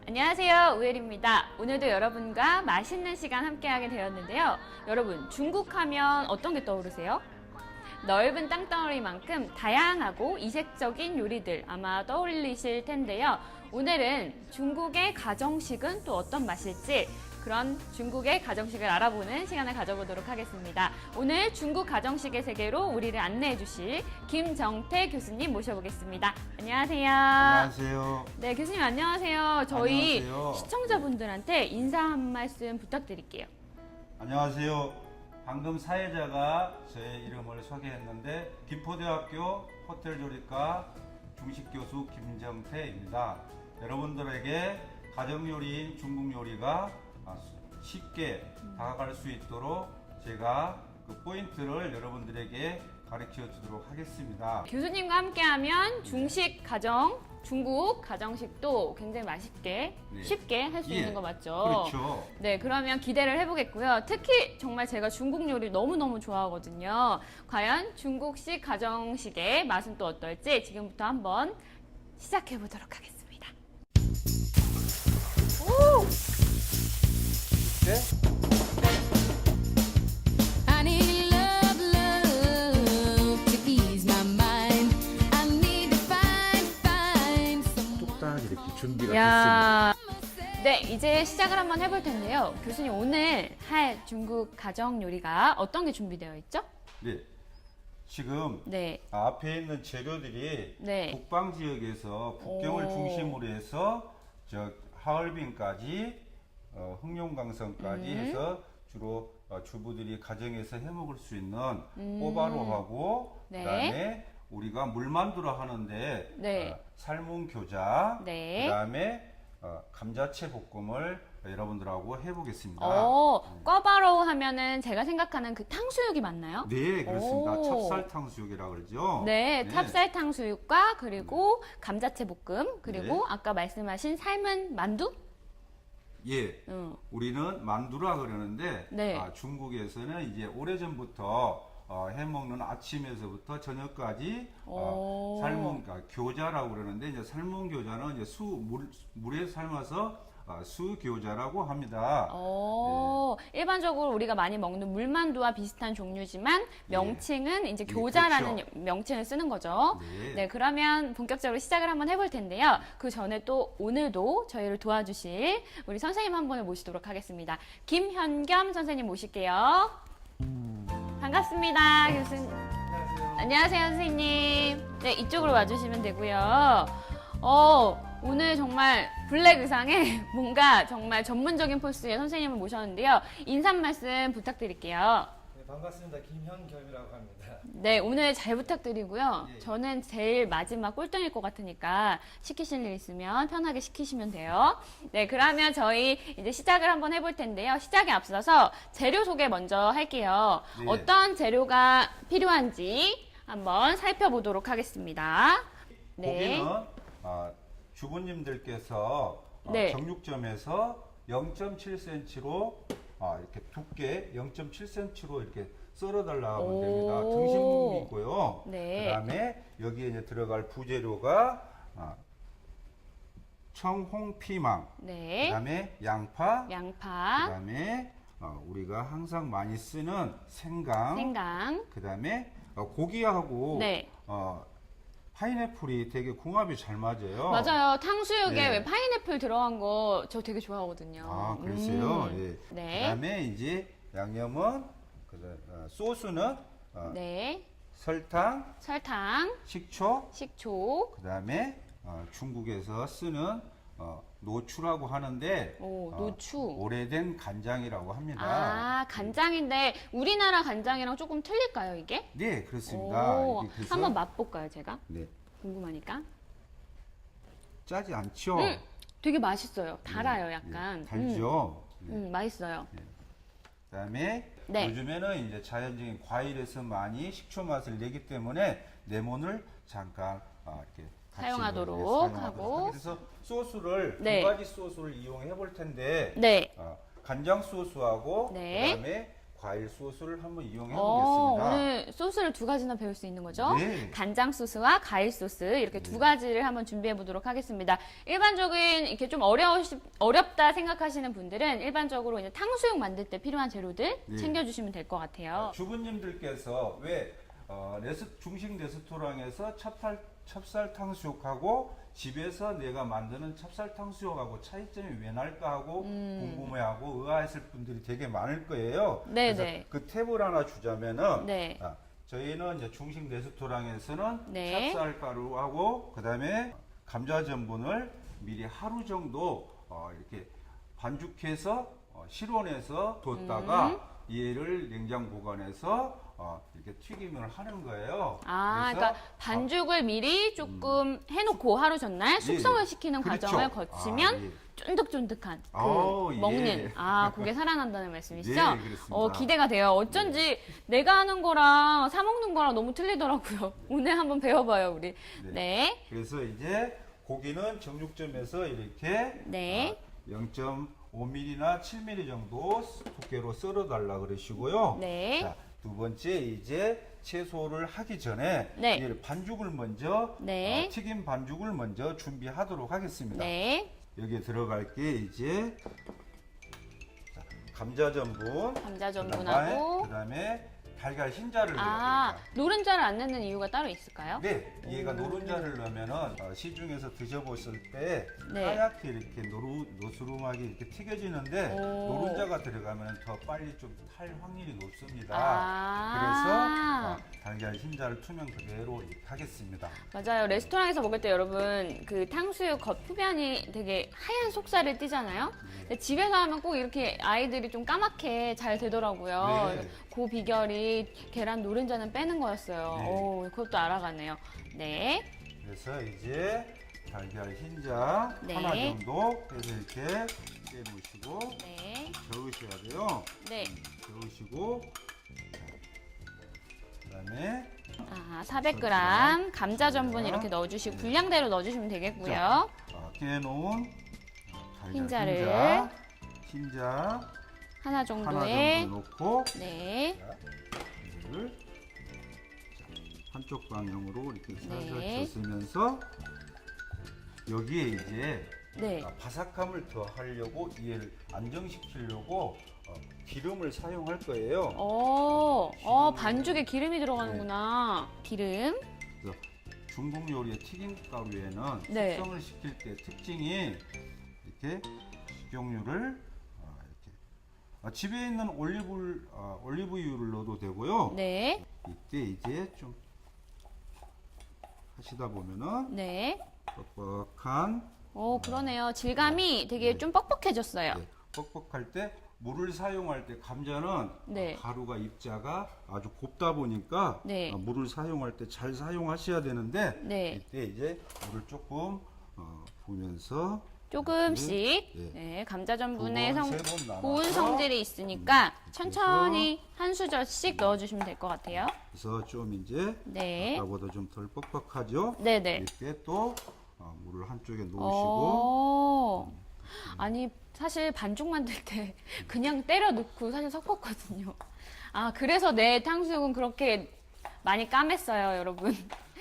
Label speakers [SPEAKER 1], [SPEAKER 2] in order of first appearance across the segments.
[SPEAKER 1] 안녕하세요, 우엘입니다. 오늘도 여러분과 맛있는 시간 함께하게 되었는데요. 여러분, 중국 하면 어떤 게 떠오르세요? 넓은 땅덩어리만큼 다양하고 이색적인 요리들 아마 떠올리실 텐데요. 오늘은 중국의 가정식은 또 어떤 맛일지 그런 중국의 가정식을 알아보는 시간을 가져보도록 하겠습니다. 오늘 중국 가정식의 세계로 우리를 안내해 주실 김정태 교수님 모셔보겠습니다. 안녕하세요.
[SPEAKER 2] 안녕하세요.
[SPEAKER 1] 네, 교수님 안녕하세요. 저희
[SPEAKER 2] 안녕하세요.
[SPEAKER 1] 시청자분들한테 인사 한 말씀 부탁드릴게요.
[SPEAKER 2] 안녕하세요. 방금 사회자가 제 이름을 소개했는데 김포대학교 호텔조리과 중식교수 김정태입니다. 여러분들에게 가정요리인 중국요리가 쉽게 다가갈 수 있도록 제가 그 포인트를 여러분들에게 가르쳐 주도록 하겠습니다.
[SPEAKER 1] 교수님과 함께하면 중식 가정, 중국 가정식도 굉장히 맛있게
[SPEAKER 2] 네.
[SPEAKER 1] 쉽게 할 수
[SPEAKER 2] 예,
[SPEAKER 1] 있는 거 맞죠?
[SPEAKER 2] 그렇죠.
[SPEAKER 1] 네, 그러면 기대를 해보겠고요. 특히 정말 제가 중국 요리 너무너무 좋아하거든요. 과연 중국식 가정식의 맛은 또 어떨지 지금부터 한번 시작해보도록 하겠습니다. 오!
[SPEAKER 2] 네?
[SPEAKER 3] I need love, love to ease my mind. I need to find someone.
[SPEAKER 2] 뚝딱 이렇게 준비가
[SPEAKER 1] 야, 네, 이제 시작을 한번 해볼 텐데요. 교수님, 오늘 할 중국 가정 요리가 어떤 게 준비되어 있죠?
[SPEAKER 2] 네. 지금
[SPEAKER 1] 네,
[SPEAKER 2] 앞에 있는 재료들이
[SPEAKER 1] 네.
[SPEAKER 2] 북방 지역에서 북경을
[SPEAKER 1] 오.
[SPEAKER 2] 중심으로 해서 저 하얼빈까지 흑룡강성까지 해서 주로 주부들이 가정에서 해먹을 수 있는 꼬바로우하고
[SPEAKER 1] 네.
[SPEAKER 2] 그다음에 우리가 물만두라 하는데
[SPEAKER 1] 네.
[SPEAKER 2] 삶은 교자
[SPEAKER 1] 네.
[SPEAKER 2] 그다음에 감자채 볶음을 여러분들하고 해보겠습니다.
[SPEAKER 1] 꿔바로우 하면은 제가 생각하는 그 탕수육이 맞나요?
[SPEAKER 2] 네, 그렇습니다.
[SPEAKER 1] 오.
[SPEAKER 2] 찹쌀 탕수육이라고 그러죠.
[SPEAKER 1] 네, 찹쌀 탕수육과 그리고 감자채 볶음 그리고
[SPEAKER 2] 네.
[SPEAKER 1] 아까 말씀하신 삶은 만두?
[SPEAKER 2] 예, 우리는 만두라 그러는데
[SPEAKER 1] 네.
[SPEAKER 2] 중국에서는 이제 오래전부터 해먹는 아침에서부터 저녁까지
[SPEAKER 1] 오.
[SPEAKER 2] 삶은 교자라고 그러는데 이제 삶은 교자는 이제 물에 삶아서 수교자라고 합니다.
[SPEAKER 1] 일반적으로 우리가 많이 먹는 물만두와 비슷한 종류지만 명칭은 이제
[SPEAKER 2] 네,
[SPEAKER 1] 교자라는
[SPEAKER 2] 그렇죠.
[SPEAKER 1] 명칭을 쓰는 거죠.
[SPEAKER 2] 네.
[SPEAKER 1] 네, 그러면 본격적으로 시작을 한번 해볼 텐데요. 그 전에 또 오늘도 저희를 도와주실 우리 선생님 한 분을 모시도록 하겠습니다. 김현겸 선생님 모실게요. 반갑습니다, 교수님. 안녕하세요, 선생님. 네, 이쪽으로 와주시면 되고요. 오늘 정말 블랙 의상에 뭔가 정말 전문적인 포스의 선생님을 모셨는데요. 인사 말씀 부탁드릴게요.
[SPEAKER 4] 네, 반갑습니다. 김현겸이라고 합니다.
[SPEAKER 1] 네, 오늘 잘 부탁드리고요.
[SPEAKER 2] 예.
[SPEAKER 1] 저는 제일 마지막 꼴등일 것 같으니까 시키실 일 있으면 편하게 시키시면 돼요. 네, 그러면 저희 이제 시작을 한번 해볼 텐데요. 시작에 앞서서 재료 소개 먼저 할게요.
[SPEAKER 2] 네.
[SPEAKER 1] 어떤 재료가 필요한지 한번 살펴보도록 하겠습니다. 네.
[SPEAKER 2] 고기는 주부님들께서
[SPEAKER 1] 네.
[SPEAKER 2] 정육점에서 0.7cm로 이렇게 두께 0.7cm로 이렇게 썰어달라고 하면 됩니다.
[SPEAKER 1] 오.
[SPEAKER 2] 등심이고요.
[SPEAKER 1] 네.
[SPEAKER 2] 그다음에 여기에 이제 들어갈 부재료가 청홍피망,
[SPEAKER 1] 네.
[SPEAKER 2] 그다음에 양파,
[SPEAKER 1] 양파,
[SPEAKER 2] 그다음에 우리가 항상 많이 쓰는 생강,
[SPEAKER 1] 생강,
[SPEAKER 2] 그다음에 고기하고
[SPEAKER 1] 네.
[SPEAKER 2] 파인애플이 되게 궁합이 잘 맞아요.
[SPEAKER 1] 맞아요. 탕수육에
[SPEAKER 2] 네.
[SPEAKER 1] 왜 파인애플 들어간 거 저 되게 좋아하거든요.
[SPEAKER 2] 그러세요. 예.
[SPEAKER 1] 네.
[SPEAKER 2] 그다음에 이제 양념은 소스는
[SPEAKER 1] 네.
[SPEAKER 2] 설탕,
[SPEAKER 1] 설탕,
[SPEAKER 2] 식초,
[SPEAKER 1] 식초,
[SPEAKER 2] 그다음에 중국에서 쓰는 노추라고 하는데
[SPEAKER 1] 노추.
[SPEAKER 2] 오래된 간장이라고 합니다.
[SPEAKER 1] 아, 간장인데 우리나라 간장이랑 조금 틀릴까요, 이게?
[SPEAKER 2] 네, 그렇습니다.
[SPEAKER 1] 오,
[SPEAKER 2] 이게 그래서
[SPEAKER 1] 한번 맛볼까요, 제가?
[SPEAKER 2] 네,
[SPEAKER 1] 궁금하니까.
[SPEAKER 2] 짜지 않죠?
[SPEAKER 1] 되게 맛있어요. 달아요, 약간.
[SPEAKER 2] 네, 달죠.
[SPEAKER 1] 맛있어요.
[SPEAKER 2] 그다음에
[SPEAKER 1] 네.
[SPEAKER 2] 요즘에는 이제 자연적인 과일에서 많이 식초 맛을 내기 때문에 레몬을 잠깐 이렇게 같이
[SPEAKER 1] 사용하도록 하고.
[SPEAKER 2] 그래서 소스를
[SPEAKER 1] 네.
[SPEAKER 2] 두 가지 소스를 이용해 볼 텐데
[SPEAKER 1] 네.
[SPEAKER 2] 간장 소스하고
[SPEAKER 1] 네.
[SPEAKER 2] 그다음에 과일 소스를 한번 이용해 보겠습니다.
[SPEAKER 1] 오늘 소스를 두 가지나 배울 수 있는 거죠?
[SPEAKER 2] 네.
[SPEAKER 1] 간장 소스와 과일 소스 이렇게 두 가지를 한번 준비해 보도록 하겠습니다. 일반적인 이렇게 좀 어렵다 생각하시는 분들은 일반적으로 이제 탕수육 만들 때 필요한 재료들
[SPEAKER 2] 네.
[SPEAKER 1] 챙겨주시면 될 것 같아요.
[SPEAKER 2] 주부님들께서 왜 중식 레스토랑에서 찹쌀 탕수육하고 집에서 내가 만드는 찹쌀 탕수육하고 차이점이 왜 날까 하고 궁금해하고 의아했을 분들이 되게 많을 거예요.
[SPEAKER 1] 네,
[SPEAKER 2] 그래서
[SPEAKER 1] 네.
[SPEAKER 2] 그 팁을 하나 주자면은
[SPEAKER 1] 네.
[SPEAKER 2] 저희는 이제 중식 레스토랑에서는
[SPEAKER 1] 네.
[SPEAKER 2] 찹쌀가루하고 그다음에 감자 전분을 미리 하루 정도 이렇게 반죽해서 실온에서 뒀다가 얘를 냉장 보관해서 이렇게 튀김을 하는 거예요.
[SPEAKER 1] 아,
[SPEAKER 2] 그래서
[SPEAKER 1] 그러니까 반죽을 미리 조금 해놓고 하루 전날 숙성을 시키는
[SPEAKER 2] 그렇죠.
[SPEAKER 1] 과정을 거치면
[SPEAKER 2] 아, 예.
[SPEAKER 1] 쫀득쫀득한 그
[SPEAKER 2] 아우, 예.
[SPEAKER 1] 먹는 그게 살아난다는 말씀이시죠?
[SPEAKER 2] 네, 그렇습니다.
[SPEAKER 1] 기대가 돼요. 어쩐지 내가 하는 거랑 사 먹는 거랑 너무 틀리더라고요. 오늘 한번 배워봐요, 우리. 네.
[SPEAKER 2] 그래서 이제 고기는 정육점에서 이렇게
[SPEAKER 1] 네.
[SPEAKER 2] 0.5mm나 7mm 정도 두께로 썰어 달라 그러시고요.
[SPEAKER 1] 네.
[SPEAKER 2] 자, 두 번째 이제 채소를 하기 전에
[SPEAKER 1] 네.
[SPEAKER 2] 이 반죽을 먼저
[SPEAKER 1] 네.
[SPEAKER 2] 튀김 반죽을 먼저 준비하도록 하겠습니다.
[SPEAKER 1] 네.
[SPEAKER 2] 여기에 들어갈 게 이제 감자 전분,
[SPEAKER 1] 감자 전분하고
[SPEAKER 2] 그다음에 달걀 흰자를 넣어야
[SPEAKER 1] 아,
[SPEAKER 2] 됩니다.
[SPEAKER 1] 노른자를 안 넣는 이유가 따로 있을까요?
[SPEAKER 2] 네, 얘가 노른자를 넣으면은 시중에서 드셔보실 때
[SPEAKER 1] 네.
[SPEAKER 2] 하얗게 이렇게 노스름하게 이렇게 튀겨지는데
[SPEAKER 1] 오.
[SPEAKER 2] 노른자가 들어가면 더 빨리 좀 탈 확률이 높습니다.
[SPEAKER 1] 아.
[SPEAKER 2] 그래서 달걀 흰자를 투명 그대로 이렇게 하겠습니다.
[SPEAKER 1] 맞아요. 레스토랑에서 먹을 때 여러분 그 탕수육 겉표면이 되게 하얀 속살을 띠잖아요. 근데 집에서 하면 꼭 이렇게 아이들이 좀 까맣게 잘 되더라고요.
[SPEAKER 2] 네.
[SPEAKER 1] 그 비결이 계란 노른자는 빼는 거였어요.
[SPEAKER 2] 네.
[SPEAKER 1] 오, 그것도 알아가네요. 네.
[SPEAKER 2] 그래서 이제 달걀 흰자
[SPEAKER 1] 네.
[SPEAKER 2] 하나 정도 해서 이렇게 빼놓으시고
[SPEAKER 1] 네.
[SPEAKER 2] 저으셔야 돼요.
[SPEAKER 1] 네.
[SPEAKER 2] 저으시고 그다음에
[SPEAKER 1] 400g 감자 전분 이렇게 넣어주시고 분량대로 넣어주시면 되겠고요.
[SPEAKER 2] 깨놓은 달걀
[SPEAKER 1] 흰자를
[SPEAKER 2] 흰자
[SPEAKER 1] 하나
[SPEAKER 2] 하나
[SPEAKER 1] 정도에
[SPEAKER 2] 정도 넣고
[SPEAKER 1] 네.
[SPEAKER 2] 이거를 한쪽 방향으로 이렇게 살살
[SPEAKER 1] 네.
[SPEAKER 2] 젖으면서 여기에 이제
[SPEAKER 1] 네.
[SPEAKER 2] 바삭함을 더 하려고 얘를 안정시키려고 기름을 사용할 거예요.
[SPEAKER 1] 반죽에 기름이 들어가는구나. 기름.
[SPEAKER 2] 그래서 중국 요리의 튀김가루에는
[SPEAKER 1] 네.
[SPEAKER 2] 숙성을 시킬 때 특징이 이렇게 식용유를 이렇게 집에 있는 올리브유를 넣어도 되고요.
[SPEAKER 1] 네.
[SPEAKER 2] 이때 이제 좀 하시다 보면은
[SPEAKER 1] 네.
[SPEAKER 2] 뻑뻑한
[SPEAKER 1] 그러네요. 질감이 되게 좀 뻑뻑해졌어요.
[SPEAKER 2] 네, 뻑뻑할 때 물을 사용할 때 감자는
[SPEAKER 1] 네.
[SPEAKER 2] 가루가 입자가 아주 곱다 보니까
[SPEAKER 1] 네.
[SPEAKER 2] 물을 사용할 때 잘 사용하셔야 되는데
[SPEAKER 1] 네.
[SPEAKER 2] 이때 이제 물을 조금 부으면서
[SPEAKER 1] 조금씩
[SPEAKER 2] 네.
[SPEAKER 1] 네, 감자 전분에
[SPEAKER 2] 두 번, 세번 나눠서
[SPEAKER 1] 고운 성질이 있으니까 천천히 한 수저씩 넣어주시면 될 것 같아요.
[SPEAKER 2] 그래서 좀 이제
[SPEAKER 1] 네.
[SPEAKER 2] 아까보다 좀 덜 뻑뻑하죠?
[SPEAKER 1] 네네.
[SPEAKER 2] 이때 또 물을 한쪽에 놓으시고
[SPEAKER 1] 아니 사실 반죽 만들 때 그냥 때려 넣고 사실 섞었거든요. 그래서 내 탕수육은 그렇게 많이 까맸어요, 여러분.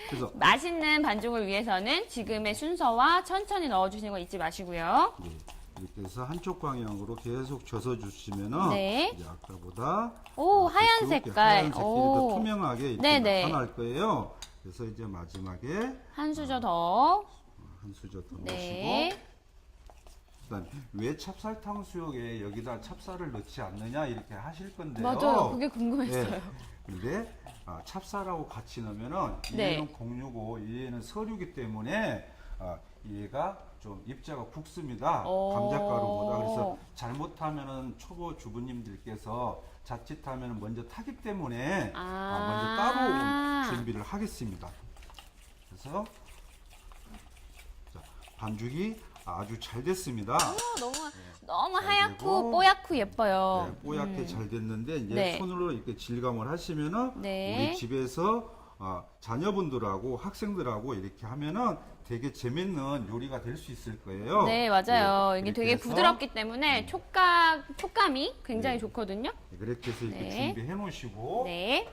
[SPEAKER 2] 그래서
[SPEAKER 1] 맛있는 반죽을 위해서는 지금의 순서와 천천히 넣어주시는 거 잊지 마시고요.
[SPEAKER 2] 네, 이렇게 해서 한쪽 방향으로 계속 젖어 주시면은
[SPEAKER 1] 네.
[SPEAKER 2] 이제 아까보다
[SPEAKER 1] 하얀
[SPEAKER 2] 붉게
[SPEAKER 1] 색깔.
[SPEAKER 2] 하얀 색깔이 더 투명하게 이렇게
[SPEAKER 1] 네네.
[SPEAKER 2] 나타날 거예요. 그래서 이제 마지막에
[SPEAKER 1] 한 수저 더.
[SPEAKER 2] 한 수저 더
[SPEAKER 1] 네.
[SPEAKER 2] 넣으시고 그다음 왜 찹쌀 탕수육에 여기다 찹쌀을 넣지 않느냐 이렇게 하실 건데요.
[SPEAKER 1] 맞아요. 그게 궁금했어요.
[SPEAKER 2] 네. 근데 찹쌀하고 같이 넣으면은
[SPEAKER 1] 네.
[SPEAKER 2] 얘는 공유고 얘는 서류기 때문에 얘가 좀 입자가 굵습니다. 감자가루보다. 그래서 잘못하면은 초보 주부님들께서 자칫하면 먼저 타기 때문에 먼저 따로 준비를 하겠습니다. 그래서 자, 반죽이 아주 잘 됐습니다.
[SPEAKER 1] 너무
[SPEAKER 2] 잘
[SPEAKER 1] 하얗고
[SPEAKER 2] 되고,
[SPEAKER 1] 뽀얗고 예뻐요.
[SPEAKER 2] 네, 뽀얗게 잘 됐는데 이제
[SPEAKER 1] 네.
[SPEAKER 2] 손으로 이렇게 질감을 하시면은
[SPEAKER 1] 네.
[SPEAKER 2] 우리 집에서 자녀분들하고 학생들하고 이렇게 하면은 되게 재밌는 요리가 될 수 있을 거예요.
[SPEAKER 1] 네, 맞아요.
[SPEAKER 2] 예,
[SPEAKER 1] 이게
[SPEAKER 2] 이렇게
[SPEAKER 1] 되게
[SPEAKER 2] 해서
[SPEAKER 1] 부드럽기 때문에 촉감이 굉장히
[SPEAKER 2] 네.
[SPEAKER 1] 좋거든요.
[SPEAKER 2] 그렇게 해서 이렇게
[SPEAKER 1] 네.
[SPEAKER 2] 준비해 놓으시고
[SPEAKER 1] 네.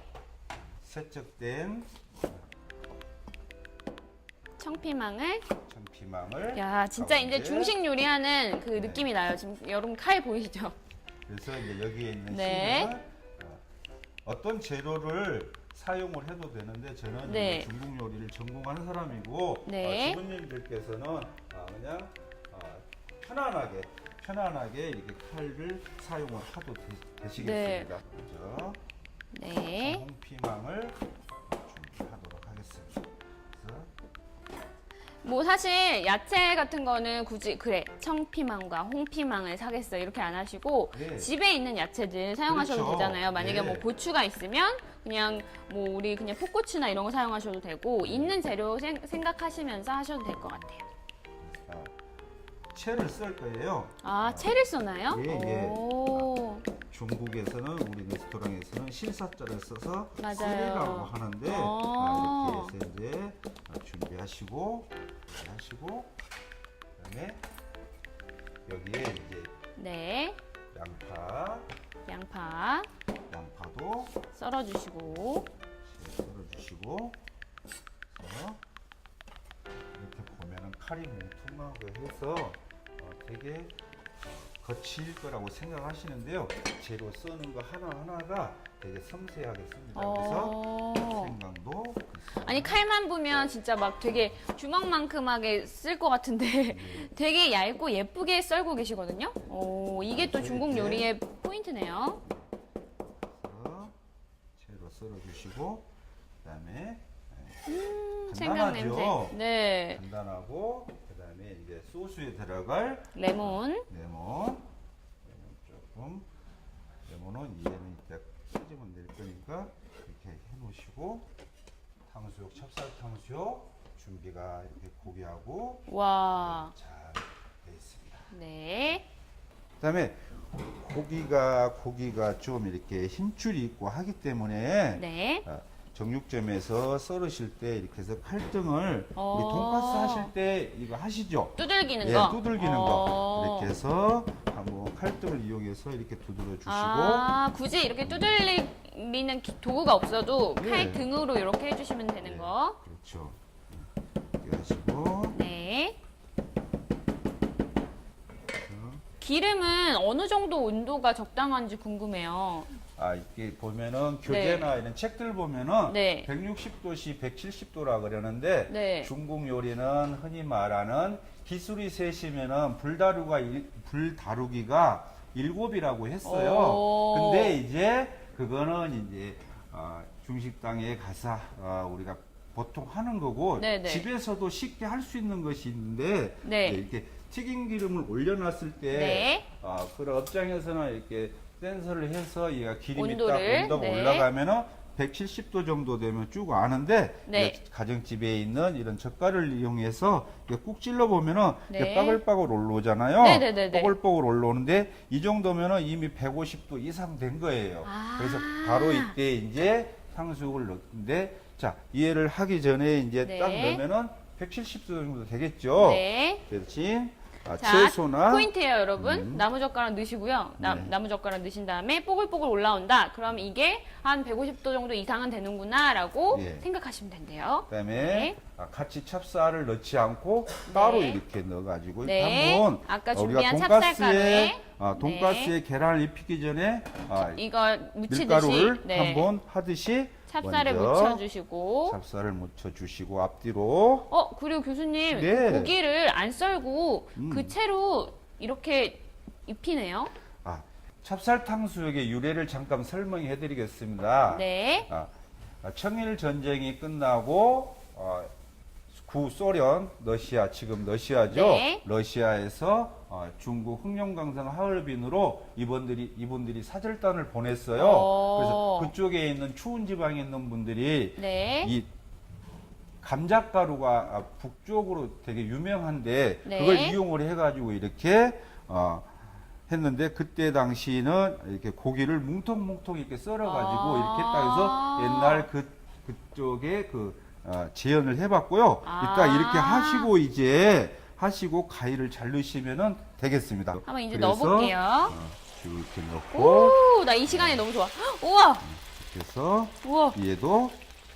[SPEAKER 2] 세척된
[SPEAKER 1] 청피망을.
[SPEAKER 2] 청피망을
[SPEAKER 1] 야, 진짜 이제
[SPEAKER 2] 가운데.
[SPEAKER 1] 중식 요리하는 그
[SPEAKER 2] 네.
[SPEAKER 1] 느낌이 나요. 지금 여러분 칼 보이시죠?
[SPEAKER 2] 그래서 이제 여기에 있는
[SPEAKER 1] 네.
[SPEAKER 2] 실은 어떤 재료를 사용을 해도 되는데 저는
[SPEAKER 1] 네.
[SPEAKER 2] 이제 중국 요리를 전공하는 사람이고
[SPEAKER 1] 네.
[SPEAKER 2] 주부님들께서는 그냥 편안하게 이렇게 칼을 사용을 하도 되시겠습니다. 그죠?
[SPEAKER 1] 네.
[SPEAKER 2] 홍피망을 준비하도록 하겠습니다. 그래서
[SPEAKER 1] 뭐 사실 야채 같은 거는 굳이 그래 청피망과 홍피망을 사겠어 이렇게 안 하시고
[SPEAKER 2] 네.
[SPEAKER 1] 집에 있는 야채들 사용하셔도
[SPEAKER 2] 그렇죠.
[SPEAKER 1] 되잖아요. 만약에
[SPEAKER 2] 네.
[SPEAKER 1] 뭐 고추가 있으면 그냥 뭐 우리 그냥 풋고추나 이런 거 사용하셔도 되고 있는 재료 생각하시면서 하셔도 될 것 같아요.
[SPEAKER 2] 채를 쓸 거예요.
[SPEAKER 1] 아 채를 써나요?
[SPEAKER 2] 예, 예.
[SPEAKER 1] 오.
[SPEAKER 2] 중국에서는 우리 레스토랑에서는 실사자를 써서
[SPEAKER 1] 맞아요.
[SPEAKER 2] 쓰리라고 하는데 이렇게 해서 이제 준비하시고 그다음에 여기에 이제
[SPEAKER 1] 네.
[SPEAKER 2] 양파도
[SPEAKER 1] 썰어주시고
[SPEAKER 2] 썰어주시고 그래서 이렇게 보면은 칼이 뭉퉁하게 해서 되게 거칠 거라고 생각하시는데요. 재료 쓰는 거 하나하나가 되게 섬세하게 씁니다. 그래서 생강도
[SPEAKER 1] 아니 칼만 보면 진짜 막 되게 주먹만큼하게 쓸 것 같은데 되게 얇고 예쁘게 썰고 계시거든요. 오, 이게 또 중국 요리의 포인트네요.
[SPEAKER 2] 그래서 재료 썰어주시고 그다음에
[SPEAKER 1] 생강
[SPEAKER 2] 간단하죠.
[SPEAKER 1] 냄새. 네.
[SPEAKER 2] 간단하고 그다음에 이제 소스에 들어갈
[SPEAKER 1] 레몬.
[SPEAKER 2] 레몬 조금 레몬은 얘는 이따 찢으면 될 거니까 이렇게 해놓으시고 탕수육 찹쌀 탕수육 준비가 이렇게 고기하고
[SPEAKER 1] 와.
[SPEAKER 2] 잘 되어 있습니다.
[SPEAKER 1] 네.
[SPEAKER 2] 그다음에 고기가 좀 이렇게 힘줄이 있고 하기 때문에
[SPEAKER 1] 네.
[SPEAKER 2] 정육점에서 썰으실 때 이렇게 해서 칼등을 우리 돈가스 하실 때 이거 하시죠?
[SPEAKER 1] 두들기는
[SPEAKER 2] 예,
[SPEAKER 1] 거.
[SPEAKER 2] 두들기는 거 이렇게 해서 한번 칼등을 이용해서 이렇게 두드려 주시고
[SPEAKER 1] 아, 굳이 이렇게 두들리는 도구가 없어도
[SPEAKER 2] 예.
[SPEAKER 1] 칼 등으로 이렇게 해주시면 되는
[SPEAKER 2] 네.
[SPEAKER 1] 거.
[SPEAKER 2] 그렇죠. 이렇게 하시고
[SPEAKER 1] 네. 기름은 어느 정도 온도가 적당한지 궁금해요.
[SPEAKER 2] 이게 보면은 교재나 이런 책들 보면은
[SPEAKER 1] 네.
[SPEAKER 2] 160도씨 170도라 그러는데
[SPEAKER 1] 네.
[SPEAKER 2] 중국 요리는 흔히 말하는 기술이 셋이면은 불다루기가 7이라고 했어요.
[SPEAKER 1] 오.
[SPEAKER 2] 근데 이제 그거는 이제 중식당에 가서 우리가 보통 하는 거고
[SPEAKER 1] 네네.
[SPEAKER 2] 집에서도 쉽게 할 수 있는 것이 있는데
[SPEAKER 1] 네.
[SPEAKER 2] 이렇게 튀긴 기름을 올려놨을 때
[SPEAKER 1] 네.
[SPEAKER 2] 그런 업장에서는 이렇게 센서를 해서 얘가 기름이
[SPEAKER 1] 온도를,
[SPEAKER 2] 딱 온도가
[SPEAKER 1] 네.
[SPEAKER 2] 올라가면은 170도 정도 되면 쭉 아는데
[SPEAKER 1] 네.
[SPEAKER 2] 이제 가정집에 있는 이런 젓갈을 이용해서 이렇게 꾹 찔러 보면은
[SPEAKER 1] 네.
[SPEAKER 2] 빠글빠글 올라오잖아요.
[SPEAKER 1] 네네네네.
[SPEAKER 2] 뽀글뽀글 올라오는데 이 정도면은 이미 150도 이상 된 거예요.
[SPEAKER 1] 아.
[SPEAKER 2] 그래서 바로 이때 이제 탕수육을 넣는데 자 이해를 하기 전에 이제
[SPEAKER 1] 네.
[SPEAKER 2] 딱 넣으면은 170도 정도 되겠죠.
[SPEAKER 1] 네.
[SPEAKER 2] 대신
[SPEAKER 1] 자,
[SPEAKER 2] 채소나
[SPEAKER 1] 포인트예요, 여러분. 나무젓가락 넣으시고요.
[SPEAKER 2] 네.
[SPEAKER 1] 나무젓가락 넣으신 다음에 뽀글뽀글 올라온다. 그럼 이게 한 150도 정도 이상은 되는구나라고
[SPEAKER 2] 예.
[SPEAKER 1] 생각하시면 된대요.
[SPEAKER 2] 그다음에
[SPEAKER 1] 네.
[SPEAKER 2] 같이 찹쌀을 넣지 않고 따로
[SPEAKER 1] 네.
[SPEAKER 2] 이렇게 넣어가지고
[SPEAKER 1] 네.
[SPEAKER 2] 한번
[SPEAKER 1] 아까
[SPEAKER 2] 우리가
[SPEAKER 1] 준비한
[SPEAKER 2] 돈가스에
[SPEAKER 1] 찹쌀가루에
[SPEAKER 2] 돈가스에 계란을 입히기 전에
[SPEAKER 1] 이거 묻히듯이
[SPEAKER 2] 밀가루를
[SPEAKER 1] 네.
[SPEAKER 2] 한번 하듯이
[SPEAKER 1] 찹쌀을
[SPEAKER 2] 먼저
[SPEAKER 1] 묻혀주시고
[SPEAKER 2] 찹쌀을 묻혀주시고 앞뒤로
[SPEAKER 1] 그리고 교수님
[SPEAKER 2] 네.
[SPEAKER 1] 고기를 안 썰고 그 채로 이렇게 입히네요.
[SPEAKER 2] 찹쌀 탕수육의 유래를 잠깐 설명해 드리겠습니다.
[SPEAKER 1] 네.
[SPEAKER 2] 청일 전쟁이 끝나고 구소련 러시아 지금 러시아죠.
[SPEAKER 1] 네.
[SPEAKER 2] 러시아에서 중국 흑룡강산 하얼빈으로 이분들이 사절단을 보냈어요. 그래서 그쪽에 있는 추운 지방에 있는 분들이
[SPEAKER 1] 네.
[SPEAKER 2] 이 감잣가루가 북쪽으로 되게 유명한데
[SPEAKER 1] 네.
[SPEAKER 2] 그걸 이용을 해가지고 이렇게 했는데 그때 당시는 이렇게 고기를 뭉텅뭉텅 이렇게 썰어가지고 이렇게 딱 해서 옛날 그 그쪽에 재현을 해봤고요.
[SPEAKER 1] 아.
[SPEAKER 2] 이따 이렇게 하시고 이제 하시고 가위를 잘 넣으시면은 되겠습니다.
[SPEAKER 1] 한번 이제
[SPEAKER 2] 그래서,
[SPEAKER 1] 넣어볼게요.
[SPEAKER 2] 쭉 이렇게 넣고
[SPEAKER 1] 오, 나 이 시간이 너무 좋아. 우와,
[SPEAKER 2] 그래서
[SPEAKER 1] 우와.
[SPEAKER 2] 위에도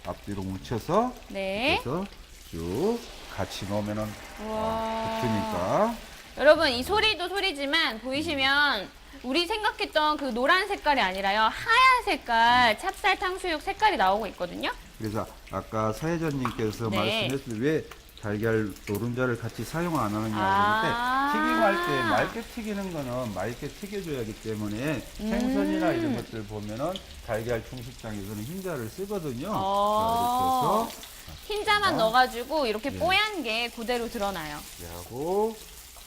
[SPEAKER 2] 앞뒤로 뭉쳐서
[SPEAKER 1] 네.
[SPEAKER 2] 그래서 쭉 같이 넣으면은
[SPEAKER 1] 우와.
[SPEAKER 2] 붙으니까
[SPEAKER 1] 여러분, 이 소리도 소리지만 보이시면 우리 생각했던 그 노란 색깔이 아니라요. 하얀 색깔 찹쌀 탕수육 색깔이 나오고 있거든요.
[SPEAKER 2] 그래서 아까 사회자님께서
[SPEAKER 1] 네.
[SPEAKER 2] 말씀했을 때 왜 달걀 노른자를 같이 사용 안 하느냐
[SPEAKER 1] 아.
[SPEAKER 2] 그럴 때 튀김할 때 맑게 튀기는 거는 맑게 튀겨줘야 하기 때문에 생선이나 이런 것들 보면은 달걀 중식장에서는 흰자를 쓰거든요.
[SPEAKER 1] 어.
[SPEAKER 2] 자, 이렇게
[SPEAKER 1] 흰자만 넣어가지고 이렇게
[SPEAKER 2] 네.
[SPEAKER 1] 뽀얀 게 그대로 드러나요.
[SPEAKER 2] 해서 이렇게 하고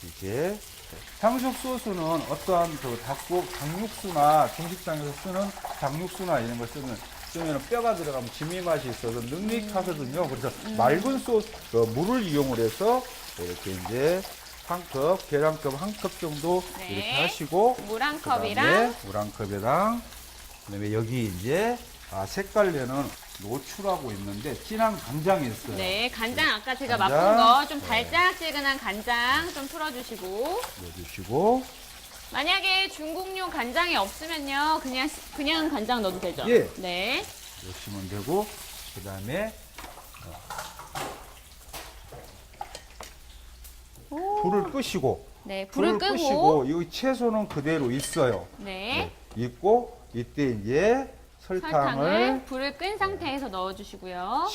[SPEAKER 2] 이제 탕수육 소스는 어떠한 닭육수나 중식장에서 쓰는 닭육수나 이런 걸 쓰면 뼈가 들어가면 진미 맛이 있어서 눅눅하거든요. 그래서 맑은 소스, 물을 이용을 해서 이렇게 이제 한 컵, 계량컵 한 컵 정도
[SPEAKER 1] 네.
[SPEAKER 2] 이렇게 하시고
[SPEAKER 1] 물 한
[SPEAKER 2] 그다음에
[SPEAKER 1] 컵이랑
[SPEAKER 2] 물 한 컵에랑 그다음에 여기 이제 색깔내는 노추라고 있는데 진한 간장이 있어요.
[SPEAKER 1] 네, 간장 아까 제가
[SPEAKER 2] 간장.
[SPEAKER 1] 맛본 거 좀
[SPEAKER 2] 네.
[SPEAKER 1] 달짝지근한 간장 좀 풀어주시고
[SPEAKER 2] 넣어주시고
[SPEAKER 1] 만약에 중국용 간장이 없으면요 그냥 간장 넣어도 되죠?
[SPEAKER 2] 예.
[SPEAKER 1] 네.
[SPEAKER 2] 넣으시면 되고 그다음에 불을 끄시고
[SPEAKER 1] 네, 불을 끄고
[SPEAKER 2] 끄시고 이 채소는 그대로 있어요.
[SPEAKER 1] 네.
[SPEAKER 2] 있고 이때 이제 설탕을
[SPEAKER 1] 불을 끈 상태에서 넣어주시고요.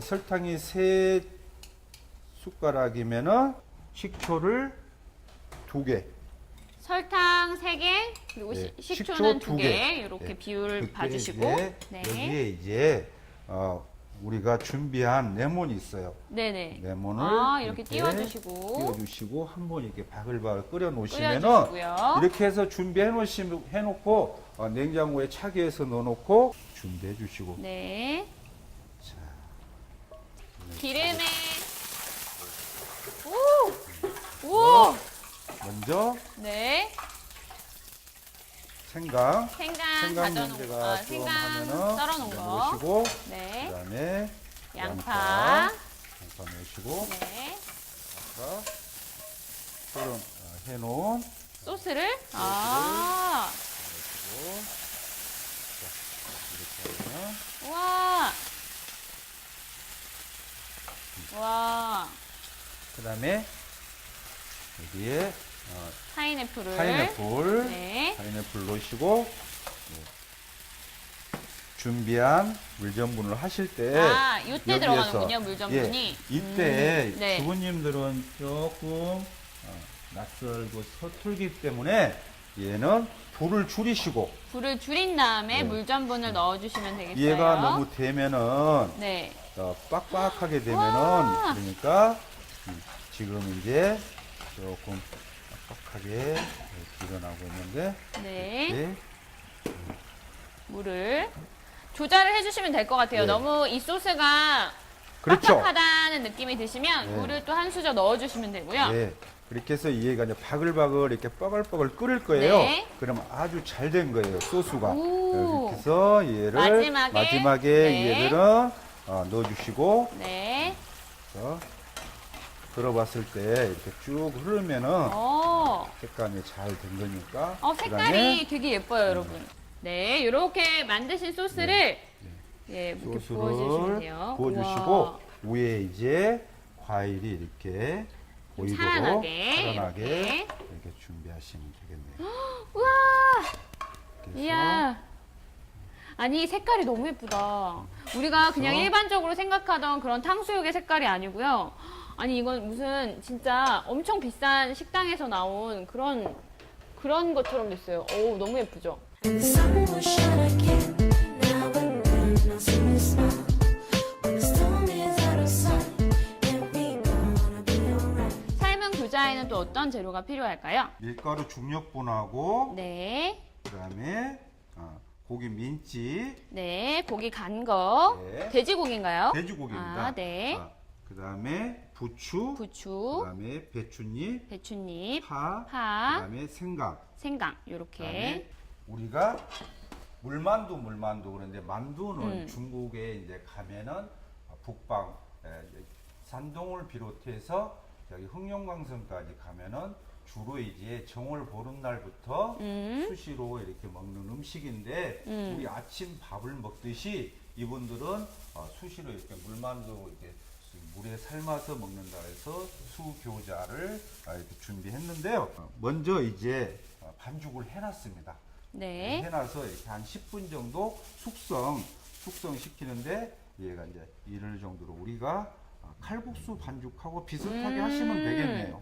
[SPEAKER 2] 설탕이 3숟가락이면은 식초를 2개.
[SPEAKER 1] 설탕 3개 그리고
[SPEAKER 2] 네,
[SPEAKER 1] 식초는
[SPEAKER 2] 식초
[SPEAKER 1] 2개
[SPEAKER 2] 개.
[SPEAKER 1] 이렇게
[SPEAKER 2] 네.
[SPEAKER 1] 비율
[SPEAKER 2] 그때
[SPEAKER 1] 봐주시고
[SPEAKER 2] 이제
[SPEAKER 1] 네.
[SPEAKER 2] 여기에 이제 우리가 준비한 레몬이 있어요.
[SPEAKER 1] 네네.
[SPEAKER 2] 레몬을
[SPEAKER 1] 이렇게 띄워주시고
[SPEAKER 2] 띄워주시고 한번 이렇게 바글바글 끓여 놓으시면은
[SPEAKER 1] 끓여주시고요.
[SPEAKER 2] 이렇게 해서 준비해 놓고 냉장고에 차게 해서 넣어놓고 준비해 주시고
[SPEAKER 1] 네.
[SPEAKER 2] 자,
[SPEAKER 1] 기름에 오!
[SPEAKER 2] 먼저
[SPEAKER 1] 네.
[SPEAKER 2] 생강
[SPEAKER 1] 생강
[SPEAKER 2] 냄새가 좀
[SPEAKER 1] 생강
[SPEAKER 2] 하면은
[SPEAKER 1] 썰어놓은 거.
[SPEAKER 2] 넣으시고
[SPEAKER 1] 네.
[SPEAKER 2] 그다음에
[SPEAKER 1] 양파.
[SPEAKER 2] 양파 넣으시고
[SPEAKER 1] 네.
[SPEAKER 2] 아까 해놓은
[SPEAKER 1] 소스를
[SPEAKER 2] 넣으시고 자, 이렇게 하면
[SPEAKER 1] 와. 와.
[SPEAKER 2] 그다음에 여기에
[SPEAKER 1] 파인애플을
[SPEAKER 2] 파인애플
[SPEAKER 1] 네.
[SPEAKER 2] 넣으시고 준비한 물전분을 하실 때
[SPEAKER 1] 이때
[SPEAKER 2] 여기에서,
[SPEAKER 1] 들어가는군요, 물전분이.
[SPEAKER 2] 이때
[SPEAKER 1] 네.
[SPEAKER 2] 주부님들은 조금 낯설고 서툴기 때문에 얘는 불을 줄이시고
[SPEAKER 1] 불을 줄인 다음에
[SPEAKER 2] 네.
[SPEAKER 1] 물전분을 넣어주시면 되겠어요.
[SPEAKER 2] 얘가 너무 되면은
[SPEAKER 1] 네.
[SPEAKER 2] 빡빡하게 되면은
[SPEAKER 1] 와.
[SPEAKER 2] 그러니까 지금 이제 조금 빡빡하게 이렇게 일어나고 있는데
[SPEAKER 1] 네.
[SPEAKER 2] 이렇게
[SPEAKER 1] 물을 조절을 해주시면 될 것 같아요.
[SPEAKER 2] 네.
[SPEAKER 1] 너무 이 소스가
[SPEAKER 2] 그렇죠.
[SPEAKER 1] 빡빡하다는 느낌이 드시면
[SPEAKER 2] 네.
[SPEAKER 1] 물을 또 한 수저 넣어주시면 되고요.
[SPEAKER 2] 예. 그렇게 해서 얘가 이제 바글바글 이렇게 뻐글뻐글 끓을 거예요.
[SPEAKER 1] 네.
[SPEAKER 2] 그러면 아주 잘 된 거예요, 소스가.
[SPEAKER 1] 오.
[SPEAKER 2] 이렇게 해서 얘를
[SPEAKER 1] 마지막에 네.
[SPEAKER 2] 얘들은 넣어주시고
[SPEAKER 1] 네.
[SPEAKER 2] 그래서 들어봤을 때 이렇게 쭉 흐르면은 색감이 잘 된 거니까.
[SPEAKER 1] 색깔이 되게 예뻐요, 여러분. 네, 이렇게 만드신 소스를 예, 이렇게 부어주시면
[SPEAKER 2] 소스를
[SPEAKER 1] 돼요.
[SPEAKER 2] 부어주시고
[SPEAKER 1] 우와.
[SPEAKER 2] 위에 이제 과일이 이렇게 보이도록
[SPEAKER 1] 살아나게
[SPEAKER 2] 살아나게
[SPEAKER 1] 이렇게.
[SPEAKER 2] 이렇게 준비하시면 되겠네요.
[SPEAKER 1] 우와!
[SPEAKER 2] 그래서
[SPEAKER 1] 이야. 아니, 색깔이 너무 예쁘다. 우리가 그냥
[SPEAKER 2] 그래서?
[SPEAKER 1] 일반적으로 생각하던 그런 탕수육의 색깔이 아니고요. 아니, 이건 무슨 진짜 엄청 비싼 식당에서 나온 그런 것처럼 됐어요. 오, 너무 예쁘죠?
[SPEAKER 3] And the sun will shine again. Now and then I'll see you smile. When the storm is out of sight, and we gonna be alright.
[SPEAKER 1] 삶은 규자에는 또 어떤 재료가 필요할까요?
[SPEAKER 2] 밀가루 중력분하고
[SPEAKER 1] 네.
[SPEAKER 2] 그다음에 고기 민지,
[SPEAKER 1] 네, 고기 간 거.
[SPEAKER 2] 네.
[SPEAKER 1] 돼지고기인가요?
[SPEAKER 2] 돼지고기입니다.
[SPEAKER 1] 아, 네.
[SPEAKER 2] 그다음에 부추,
[SPEAKER 1] 부추,
[SPEAKER 2] 그다음에 배춧잎,
[SPEAKER 1] 배춧잎,
[SPEAKER 2] 파,
[SPEAKER 1] 파,
[SPEAKER 2] 그다음에 생강.
[SPEAKER 1] 생강, 요렇게.
[SPEAKER 2] 그다음에 우리가 물만두 그런데 만두는
[SPEAKER 1] 음.
[SPEAKER 2] 중국에 이제 가면은 북방 산동을 비롯해서 여기 흥룡강성까지 가면은 주로 이제 정월 보름날부터 수시로 이렇게 먹는 음식인데 우리 아침 밥을 먹듯이 이분들은 수시로 이렇게 물만두 이렇게 물에 삶아서 먹는다 해서 수교자를 이렇게 준비했는데요. 먼저 이제 반죽을 해놨습니다.
[SPEAKER 1] 네.
[SPEAKER 2] 해놔서 이렇게 한 10분 정도 숙성시키는데 얘가 이제 이럴 정도로 우리가 칼국수 반죽하고 비슷하게 하시면 되겠네요.